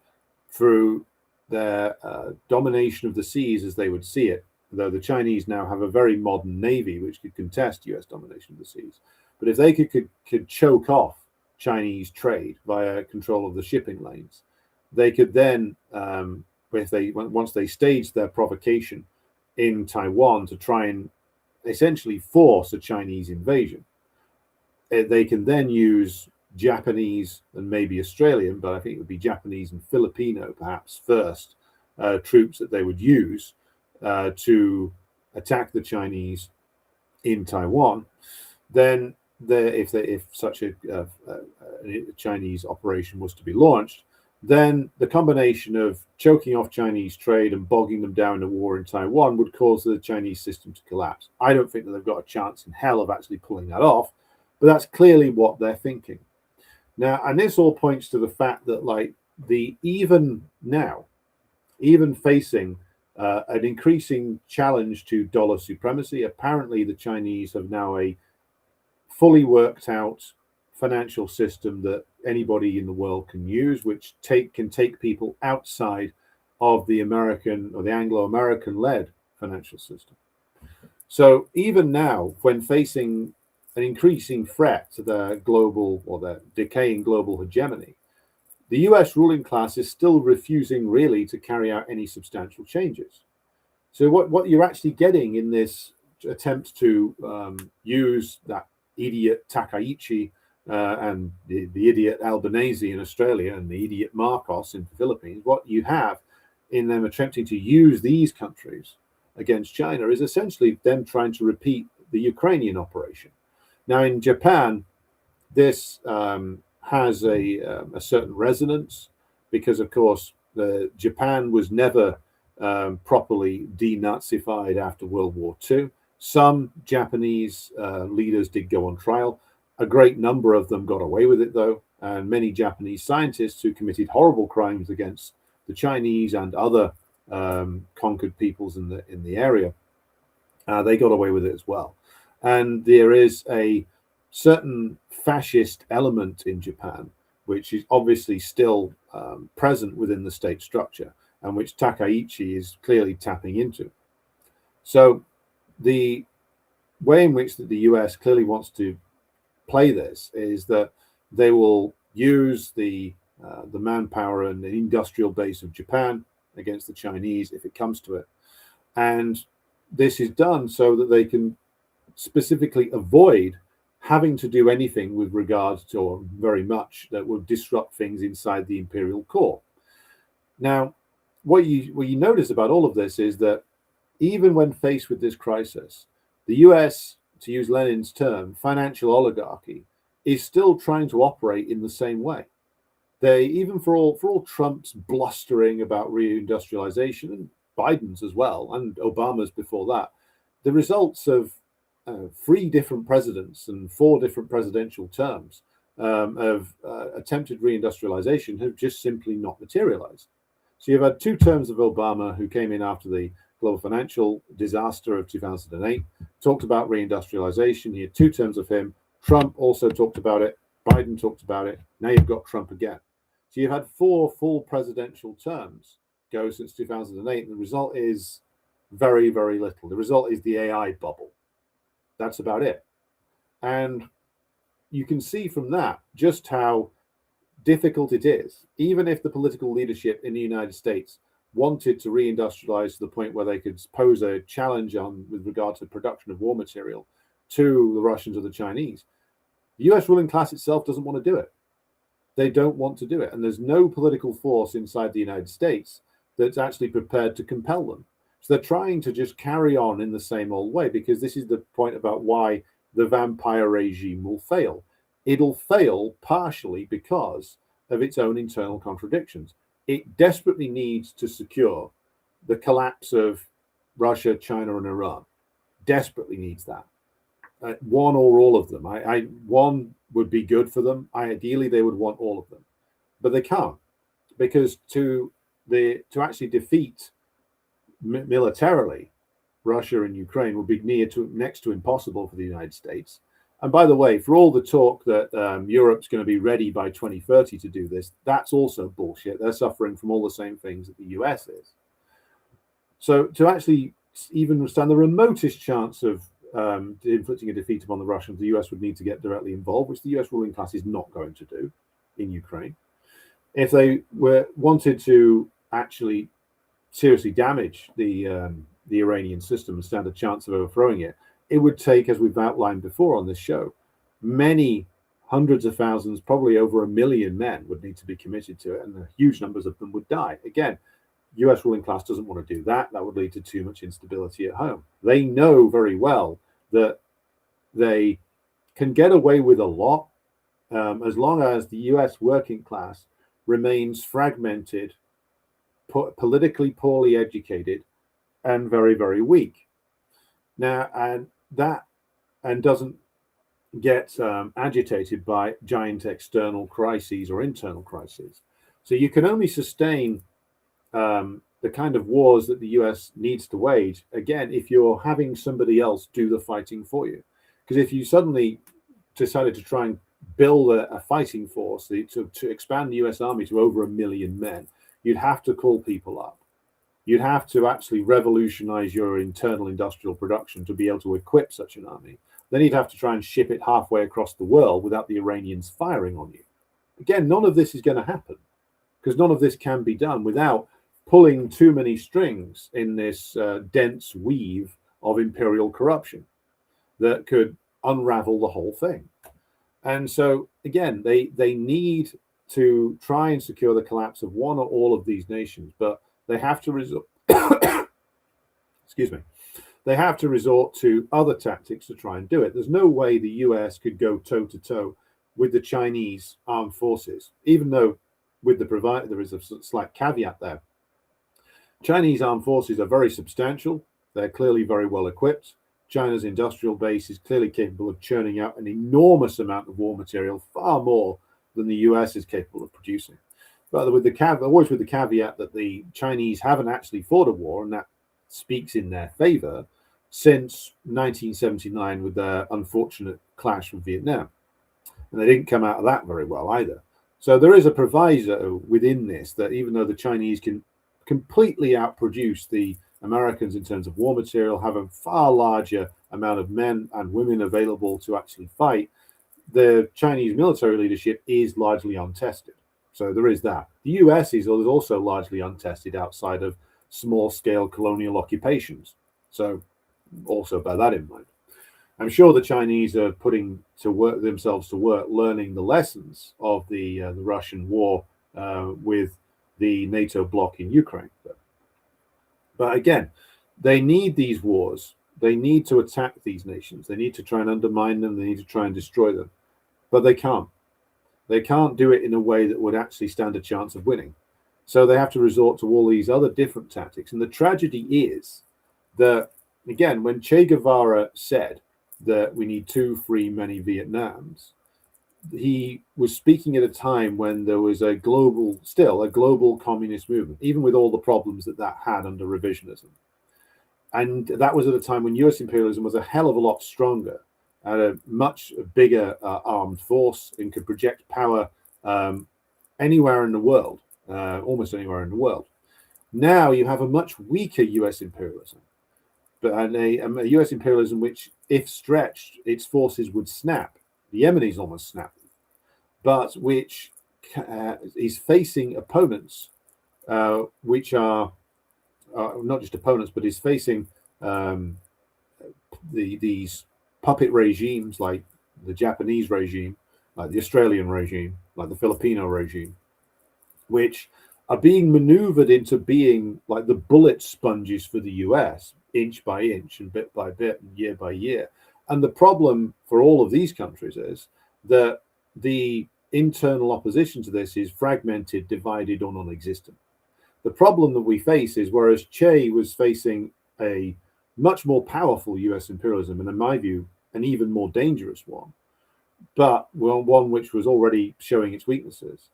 through their domination of the seas, as they would see it, though the Chinese now have a very modern navy which could contest US domination of the seas, but if they could choke off Chinese trade via control of the shipping lanes, they could then, once they staged their provocation in Taiwan to try and essentially force a Chinese invasion, they can then use Japanese and maybe Australian, but I think it would be Japanese and Filipino perhaps first, troops that they would use to attack the Chinese in Taiwan. Then if such a Chinese operation was to be launched, then the combination of choking off Chinese trade and bogging them down in a war in Taiwan would cause the Chinese system to collapse. I don't think that they've got a chance in hell of actually pulling that off, but that's clearly what they're thinking. Now, and this all points to the fact that, like, even facing an increasing challenge to dollar supremacy, apparently the Chinese have now a fully worked out financial system that anybody in the world can use, which can take people outside of the American or the Anglo-American led financial system. So even now, when facing an increasing threat to their global or their decaying global hegemony, the US ruling class is still refusing really to carry out any substantial changes. So what you're actually getting in this attempt to use that idiot Takaichi and the idiot Albanese in Australia and the idiot Marcos in the Philippines, what you have in them attempting to use these countries against China is essentially them trying to repeat the Ukrainian operation. Now, in Japan, this has a certain resonance because, of course, Japan was never properly denazified after World War II. Some Japanese leaders did go on trial. A great number of them got away with it, though, and many Japanese scientists who committed horrible crimes against the Chinese and other conquered peoples in the area, they got away with it as well. And there is a certain fascist element in Japan, which is obviously still present within the state structure, and which Takaichi is clearly tapping into. So the way in which the US clearly wants to play this is that they will use the manpower and the industrial base of Japan against the Chinese if it comes to it. And this is done so that they can specifically avoid having to do anything with regards to, or very much, that will disrupt things inside the imperial core. Now, what you notice about all of this is that even when faced with this crisis, the US, to use Lenin's term, financial oligarchy, is still trying to operate in the same way. They, even for all Trump's blustering about reindustrialization, and Biden's as well, and Obama's before that, the results of 3 different presidents and 4 different presidential terms of attempted reindustrialization have just simply not materialized. So you've had 2 terms of Obama, who came in after the global financial disaster of 2008, talked about reindustrialization. He had 2 terms of him. Trump also talked about it. Biden talked about it. Now you've got Trump again. So you've had 4 full presidential terms go since 2008, and the result is very, very little. The result is the AI bubble. That's about it. And you can see from that just how difficult it is. Even if the political leadership in the United States wanted to reindustrialize to the point where they could pose a challenge on with regard to production of war material to the Russians or the Chinese, the US ruling class itself doesn't want to do it. They don't want to do it. And there's no political force inside the United States that's actually prepared to compel them. So they're trying to just carry on in the same old way, because this is the point about why the vampire regime will fail. It'll fail partially because of its own internal contradictions. It desperately needs to secure the collapse of Russia, China, and Iran. Desperately needs that. One or all of them. One would be good for them. Ideally, they would want all of them, but they can't, because to actually defeat militarily Russia and Ukraine would be next to impossible for the United States. And by the way, for all the talk that Europe's going to be ready by 2030 to do this, that's also bullshit. They're suffering from all the same things that the US is. So to actually even stand the remotest chance of inflicting a defeat upon the Russians, the US would need to get directly involved, which the US ruling class is not going to do in Ukraine. If they wanted to actually seriously damage the Iranian system and stand a chance of overthrowing it, it would take, as we've outlined before on this show, many hundreds of thousands, probably over 1 million men would need to be committed to it, and the huge numbers of them would die. Again, US ruling class doesn't want to do that. That would lead to too much instability at home. They know very well that they can get away with a lot as long as the US working class remains fragmented, politically poorly educated, and very, very weak. Now, and doesn't get agitated by giant external crises or internal crises. So you can only sustain the kind of wars that the US needs to wage, again, if you're having somebody else do the fighting for you. Because if you suddenly decided to try and build a fighting force to expand the US Army to over 1 million men, you'd have to call people up. You'd have to actually revolutionize your internal industrial production to be able to equip such an army. Then you'd have to try and ship it halfway across the world without the Iranians firing on you. Again, none of this is going to happen, because none of this can be done without pulling too many strings in this dense weave of imperial corruption that could unravel the whole thing. And so, again, they need to try and secure the collapse of one or all of these nations, but they have to resort excuse me, they have to resort to other tactics to try and do it. There's no way the US could go toe to toe with the Chinese armed forces, even though with the provider there is a slight caveat there. Chinese armed forces are very substantial. They're clearly very well equipped. China's industrial base is clearly capable of churning out an enormous amount of war material, far more than the US is capable of producing. But always with the caveat that the Chinese haven't actually fought a war, and that speaks in their favor, since 1979 with their unfortunate clash with Vietnam. And they didn't come out of that very well either. So there is a proviso within this that even though the Chinese can completely outproduce the Americans in terms of war material, have a far larger amount of men and women available to actually fight, the Chinese military leadership is largely untested. So there is that. The US is also largely untested outside of small-scale colonial occupations. So also bear that in mind. I'm sure the Chinese are putting themselves to work learning the lessons of the Russian war with the NATO bloc in Ukraine. But again, they need these wars. They need to attack these nations. They need to try and undermine them. They need to try and destroy them. But they can't. They can't do it in a way that would actually stand a chance of winning. So they have to resort to all these other different tactics. And the tragedy is that, again, when Che Guevara said that we need two free many Vietnams, he was speaking at a time when there was still a global communist movement, even with all the problems that had under revisionism. And that was at a time when US imperialism was a hell of a lot stronger, had a much bigger armed force, and could project power anywhere in the world, almost anywhere in the world. Now you have a much weaker US imperialism, but a US imperialism which, if stretched, its forces would snap. The Yemenis almost snapped, but which is facing opponents which are not just opponents, but is facing these puppet regimes like the Japanese regime, like the Australian regime, like the Filipino regime, which are being maneuvered into being like the bullet sponges for the US, inch by inch and bit by bit and year by year. And the problem for all of these countries is that the internal opposition to this is fragmented, divided, or non-existent. The problem that we face is, whereas Che was facing a much more powerful US imperialism, and in my view, an even more dangerous one, but one which was already showing its weaknesses.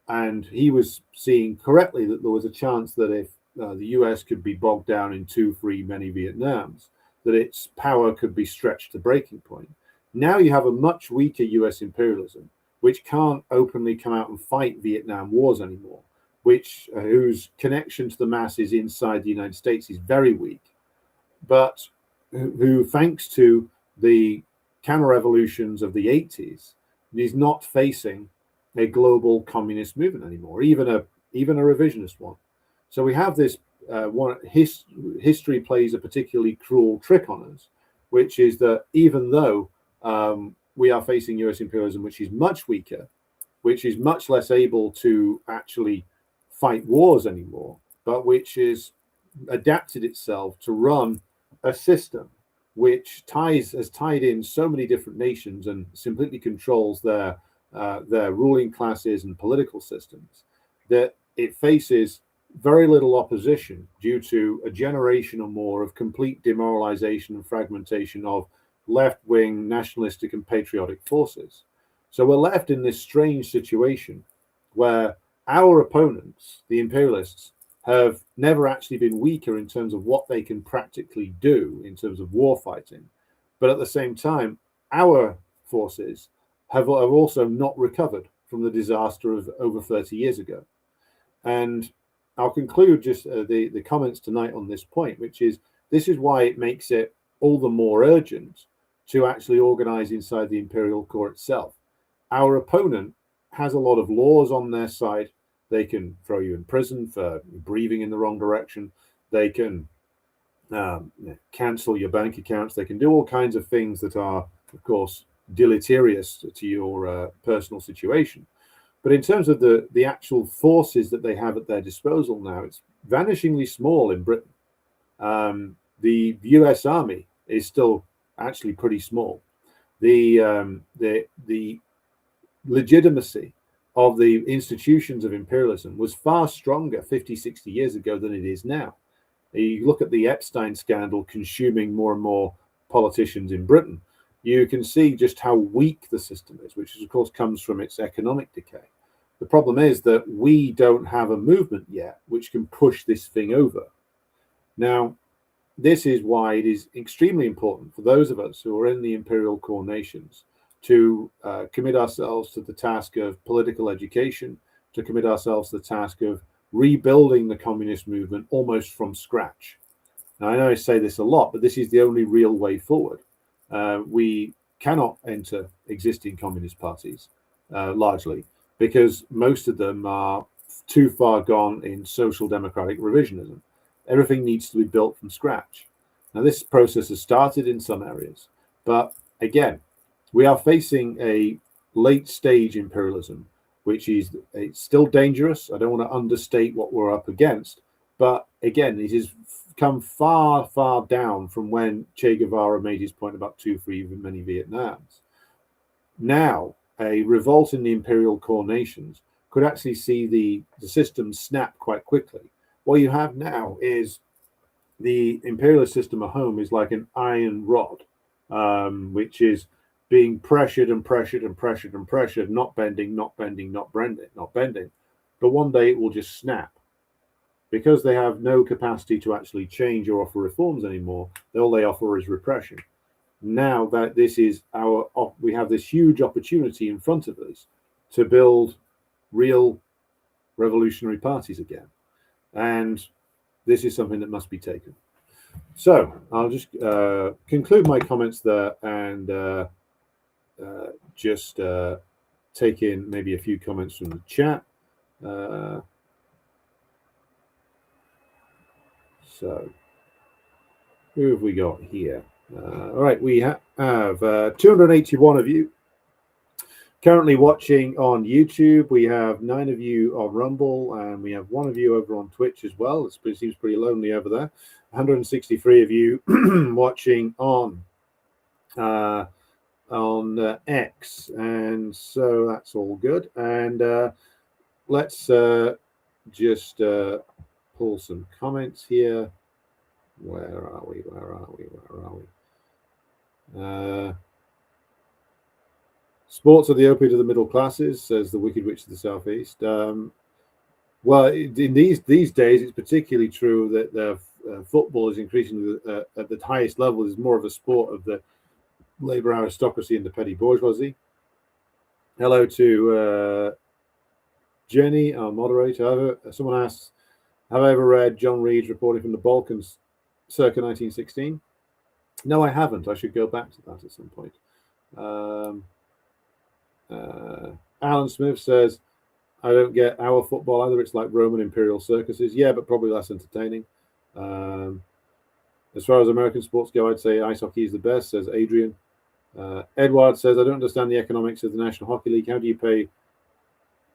And he was seeing correctly that there was a chance that if the US could be bogged down in two free many Vietnams, that its power could be stretched to breaking point. Now you have a much weaker US imperialism, which can't openly come out and fight Vietnam wars anymore, whose connection to the masses inside the United States is very weak, but who, thanks to the counter-revolutions of the 80s, is not facing a global communist movement anymore, even a revisionist one. So we have this history plays a particularly cruel trick on us, which is that even though we are facing US imperialism, which is much weaker, which is much less able to actually fight wars anymore, but which has adapted itself to run a system which has tied in so many different nations and completely controls their ruling classes and political systems, that it faces very little opposition due to a generation or more of complete demoralization and fragmentation of left-wing nationalistic and patriotic forces. So we're left in this strange situation where our opponents, the imperialists, have never actually been weaker in terms of what they can practically do in terms of war fighting. But at the same time, our forces have also not recovered from the disaster of over 30 years ago. And I'll conclude just the comments tonight on this point, which is, this is why it makes it all the more urgent to actually organize inside the imperial core itself. Our opponent has a lot of laws on their side. They can throw you in prison for breathing in the wrong direction. They can cancel your bank accounts. They can do all kinds of things that are, of course, deleterious to your personal situation. But in terms of the actual forces that they have at their disposal now, it's vanishingly small in Britain. The US Army is still actually pretty small. The legitimacy of the institutions of imperialism was far stronger 50, 60 years ago than it is now. You look at the Epstein scandal consuming more and more politicians in Britain, you can see just how weak the system is, which of course comes from its economic decay. The problem is that we don't have a movement yet which can push this thing over. Now, this is why it is extremely important for those of us who are in the imperial core nations to commit ourselves to the task of political education, to commit ourselves to the task of rebuilding the communist movement almost from scratch. Now, I know I say this a lot, but this is the only real way forward. We cannot enter existing communist parties, largely, because most of them are too far gone in social democratic revisionism. Everything needs to be built from scratch. Now, this process has started in some areas, but again, we are facing a late stage imperialism, which is, it's still dangerous. I don't want to understate what we're up against, but again, it has come far, far down from when Che Guevara made his point about two free many Vietnams. Now, a revolt in the imperial core nations could actually see the system snap quite quickly. What you have now is the imperialist system at home is like an iron rod, which is being pressured and pressured and pressured and pressured, not bending, not bending, not bending, not bending. But one day it will just snap. Because they have no capacity to actually change or offer reforms anymore, all they offer is repression. Now that this is we have this huge opportunity in front of us to build real revolutionary parties again. And this is something that must be taken. So I'll just conclude my comments there and just take in maybe a few comments from the chat. So who have we got here? All right, we have 281 of you currently watching on YouTube. We have 9 of you on Rumble, and we have 1 of you over on Twitch as well. It seems pretty lonely over there. 163 of you watching on X, and so that's all good. And let's just pull some comments here. Where are we? Sports are the opiate of the middle classes, says the Wicked Witch of the Southeast. Well, in these days, it's particularly true that football is increasingly at the highest level is more of a sport of the labor aristocracy and the petty bourgeoisie. Hello to Jenny, our moderator. Someone asks, have I ever read John Reed's reporting from the Balkans circa 1916? No, I haven't. I should go back to that at some point. Alan Smith says, I don't get our football either. It's like Roman imperial circuses. Yeah, but probably less entertaining. As far as American sports go, I'd say ice hockey is the best, says Adrian. Edward says, I don't understand the economics of the National Hockey League. How do you pay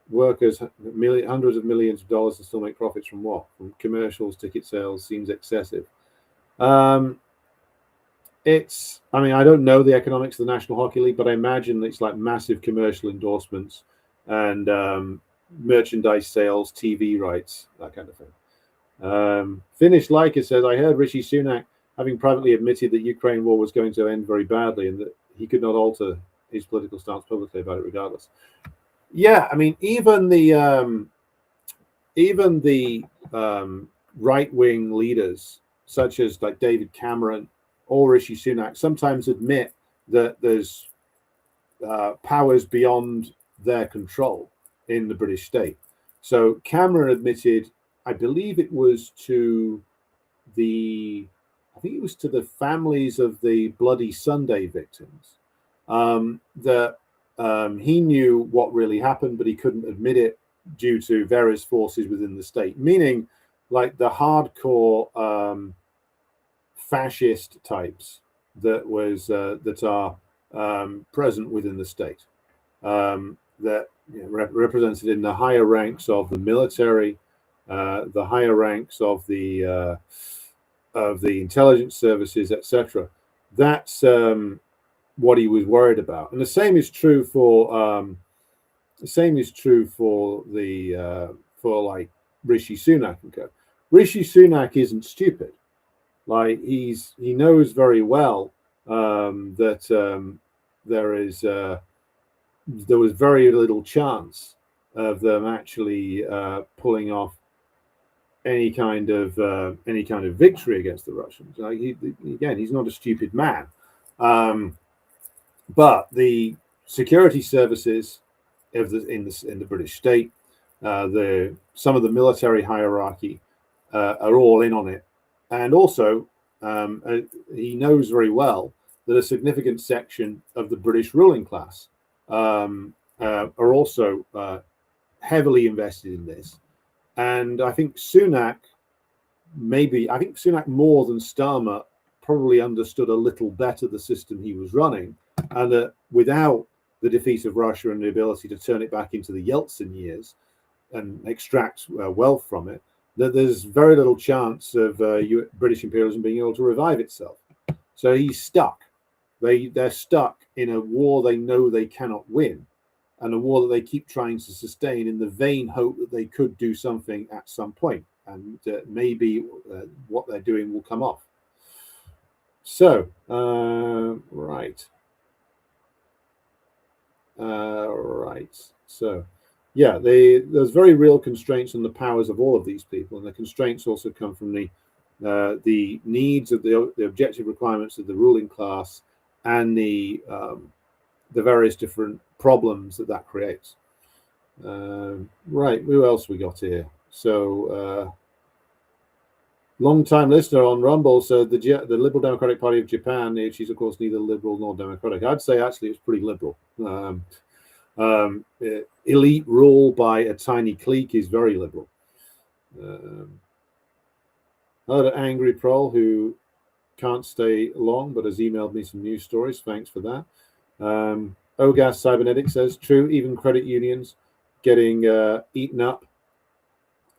workers hundreds of millions of dollars and still make profits from what? From commercials, ticket sales? Seems excessive. I don't know the economics of the National Hockey League, but I imagine it's like massive commercial endorsements and merchandise sales, TV rights, that kind of thing. Finnish Leica says, I heard Rishi Sunak having privately admitted that Ukraine war was going to end very badly and that he could not alter his political stance publicly about it regardless. Yeah, I mean, even the right-wing leaders, such as like David Cameron or Rishi Sunak, sometimes admit that there's powers beyond their control in the British state. So Cameron admitted, I believe it was to the families of the Bloody Sunday victims, that he knew what really happened, but he couldn't admit it due to various forces within the state, meaning like the hardcore fascist types that are present within the state, that represented in the higher ranks of the military, the higher ranks of the intelligence services, etc. That's what he was worried about, and the same is true for like Rishi Sunak. Rishi Sunak isn't stupid. Like he knows very well that there was very little chance of them actually pulling off any kind of victory against the Russians. Like he's not a stupid man. But the security services in the British state, some of the military hierarchy are all in on it, and also he knows very well that a significant section of the British ruling class are also heavily invested in this. And I think Sunak more than Starmer probably understood a little better the system he was running, and that without the defeat of Russia and the ability to turn it back into the Yeltsin years and extract wealth from it, that there's very little chance of British imperialism being able to revive itself. So he's stuck. They're stuck in a war they know they cannot win, and a war that they keep trying to sustain in the vain hope that they could do something at some point, and maybe what they're doing will come off. So, right. Right. So, yeah, there's very real constraints on the powers of all of these people, and the constraints also come from the needs of the objective requirements of the ruling class and the various different problems that creates. Right, who else we got here? So, long-time listener on Rumble said the Liberal Democratic Party of Japan, which is of course neither liberal nor democratic. I'd say actually it's pretty liberal. Elite rule by a tiny clique is very liberal. Another angry prol who can't stay long but has emailed me some news stories. Thanks for that. Ogas Cybernetic says, true, even credit unions getting eaten up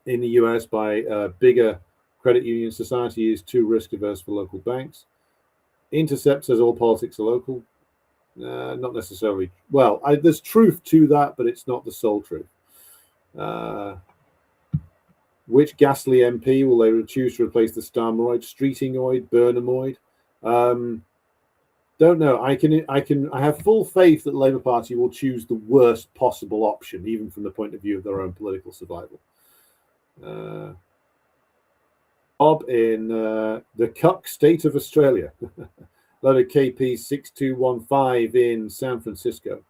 in the US by bigger credit union society is too risk averse for local banks. Intercept says all politics are local. Not necessarily. Well, there's truth to that, but it's not the sole truth. Which ghastly MP will they choose to replace the Starmoid, Streetingoid, Burnhamoid? Don't know. I have full faith that the Labour Party will choose the worst possible option, even from the point of view of their own political survival. Bob in the Cuck state of Australia. Load of KP 6215 in San Francisco.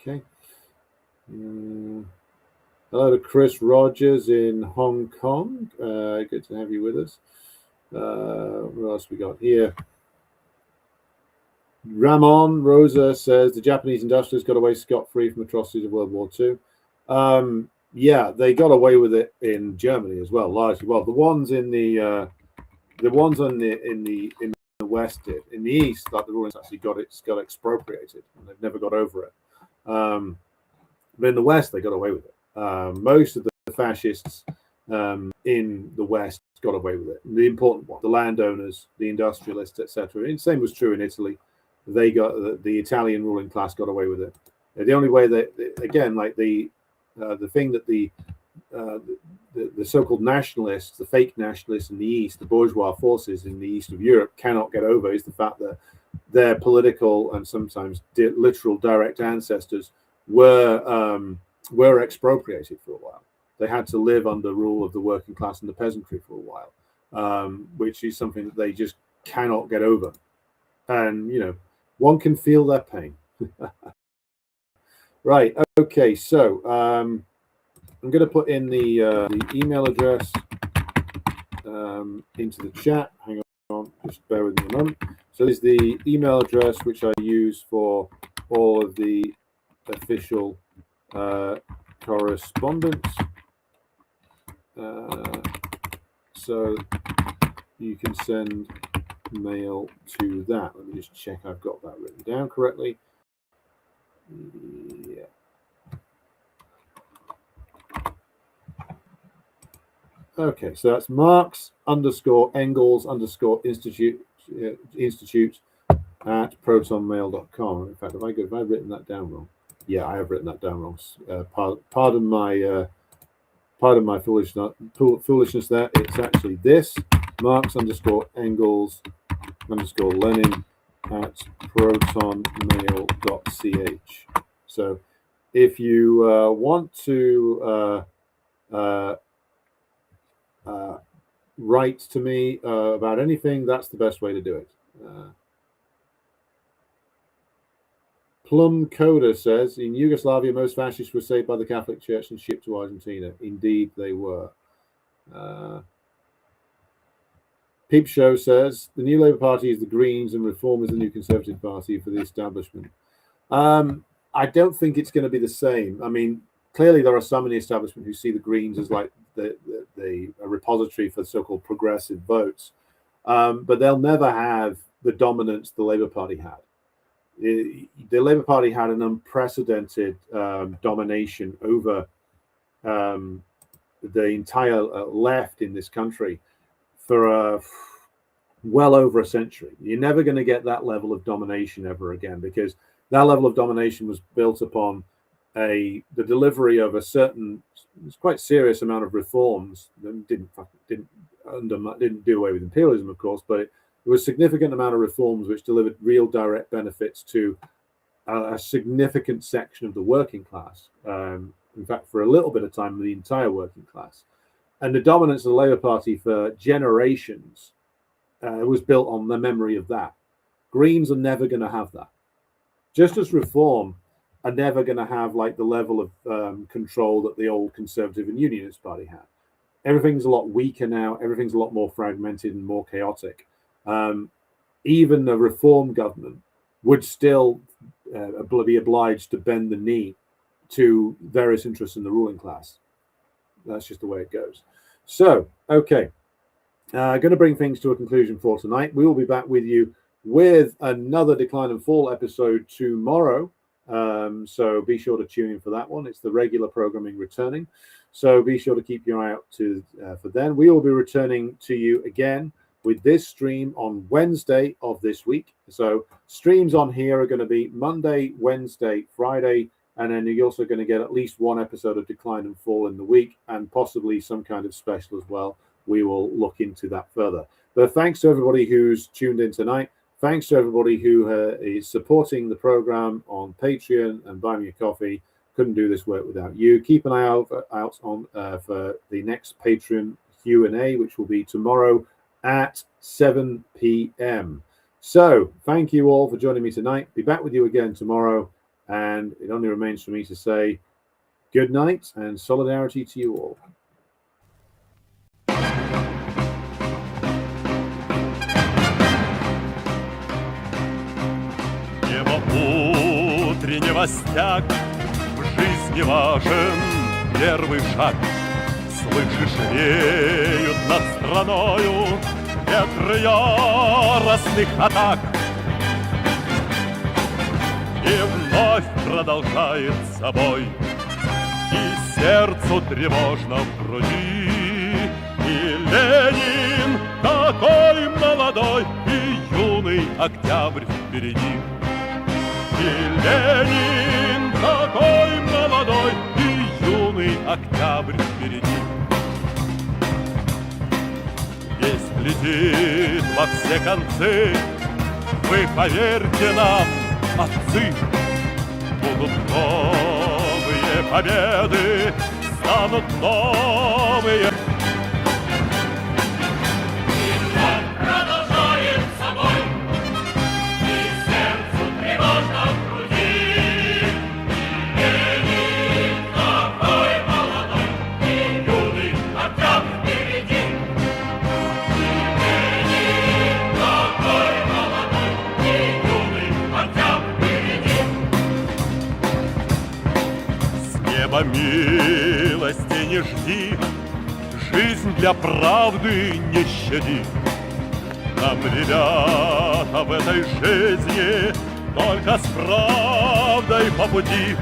Okay. Hello to Chris Rogers in Hong Kong. Good to have you with us. What else we got here? Ramon Rosa says the Japanese industrialists got away scot-free from atrocities of World War II. Yeah, they got away with it in Germany as well, largely. Well, the ones in the West did. In the East, like the rulings actually got expropriated, and they've never got over it. But in the West, they got away with it. Most of the fascists in the West got away with it. The important one, the landowners, the industrialists, etc. And the same was true in Italy. They got the Italian ruling class got away with it. The only way that, again, like the thing that the so-called nationalists, the fake nationalists in the East, the bourgeois forces in the East of Europe cannot get over is the fact that their political and sometimes literal direct ancestors were expropriated for a while. They had to live under rule of the working class and the peasantry for a while, which is something that they just cannot get over. And, one can feel their pain. Right. Okay. So I'm going to put in the email address into the chat. Hang on. Just bear with me a moment. So this is the email address which I use for all of the official correspondence. So you can send mail to that. Let me just check I've got that written down correctly. Yeah. Okay, so that's Marx_Engels_Institute at protonmail.com. In fact, have I written that down wrong? Yeah, I have written that down wrong. Pardon my foolishness there. It's actually this, Marx_Engels_Lenin at protonmail.ch. So if you want to write to me about anything, that's the best way to do it. Plum Coda says, in Yugoslavia, most fascists were saved by the Catholic Church and shipped to Argentina. Indeed, they were. Peep Show says, the new Labour Party is the Greens and Reform is the new Conservative Party for the establishment. I don't think it's going to be the same. I mean, clearly there are some in the establishment who see the Greens as like a repository for so-called progressive votes, but they'll never have the dominance the Labour Party had. The Labour Party had an unprecedented domination over the entire left in this country for well over a century. You're never going to get that level of domination ever again, because that level of domination was built upon the delivery of a certain, it's quite serious amount of reforms that didn't do away with imperialism, of course, but it was a significant amount of reforms which delivered real direct benefits to a significant section of the working class. In fact, for a little bit of time, the entire working class. And the dominance of the Labour Party for generations was built on the memory of that. Greens are never going to have that. Just as Reform are never going to have like the level of control that the old Conservative and Unionist Party had. Everything's a lot weaker now. Everything's a lot more fragmented and more chaotic. Even a Reform government would still be obliged to bend the knee to various interests in the ruling class. That's just the way it goes. So, okay. Going to bring things to a conclusion for tonight. We will be back with you with another Decline and Fall episode tomorrow. So be sure to tune in for that one. It's the regular programming returning. So be sure to keep your eye out for then. We will be returning to you again with this stream on Wednesday of this week. So streams on here are going to be Monday, Wednesday, Friday, and then you're also going to get at least one episode of Decline and Fall in the week, and possibly some kind of special as well. We will look into that further. But thanks to everybody who's tuned in tonight. Thanks to everybody who is supporting the program on Patreon and Buy Me a Coffee. Couldn't do this work without you. Keep an eye out on for the next Patreon Q&A, which will be tomorrow at 7 p.m. So thank you all for joining me tonight. Be back with you again tomorrow. And it only remains for me to say good night and solidarity to you all. Утреннего стяг в жизни важен первый шаг. Слышишь, реют над страною ветры яростных атак. И вновь продолжает собой, и сердцу тревожно в груди. И Ленин такой молодой, и юный октябрь впереди. И Ленин такой молодой, и юный октябрь впереди. Весть летит во все концы, вы поверьте нам, отцы. Будут новые победы, станут новые. Милости не жди, жизнь для правды не щади. Нам, ребята, в этой жизни только с правдой по пути.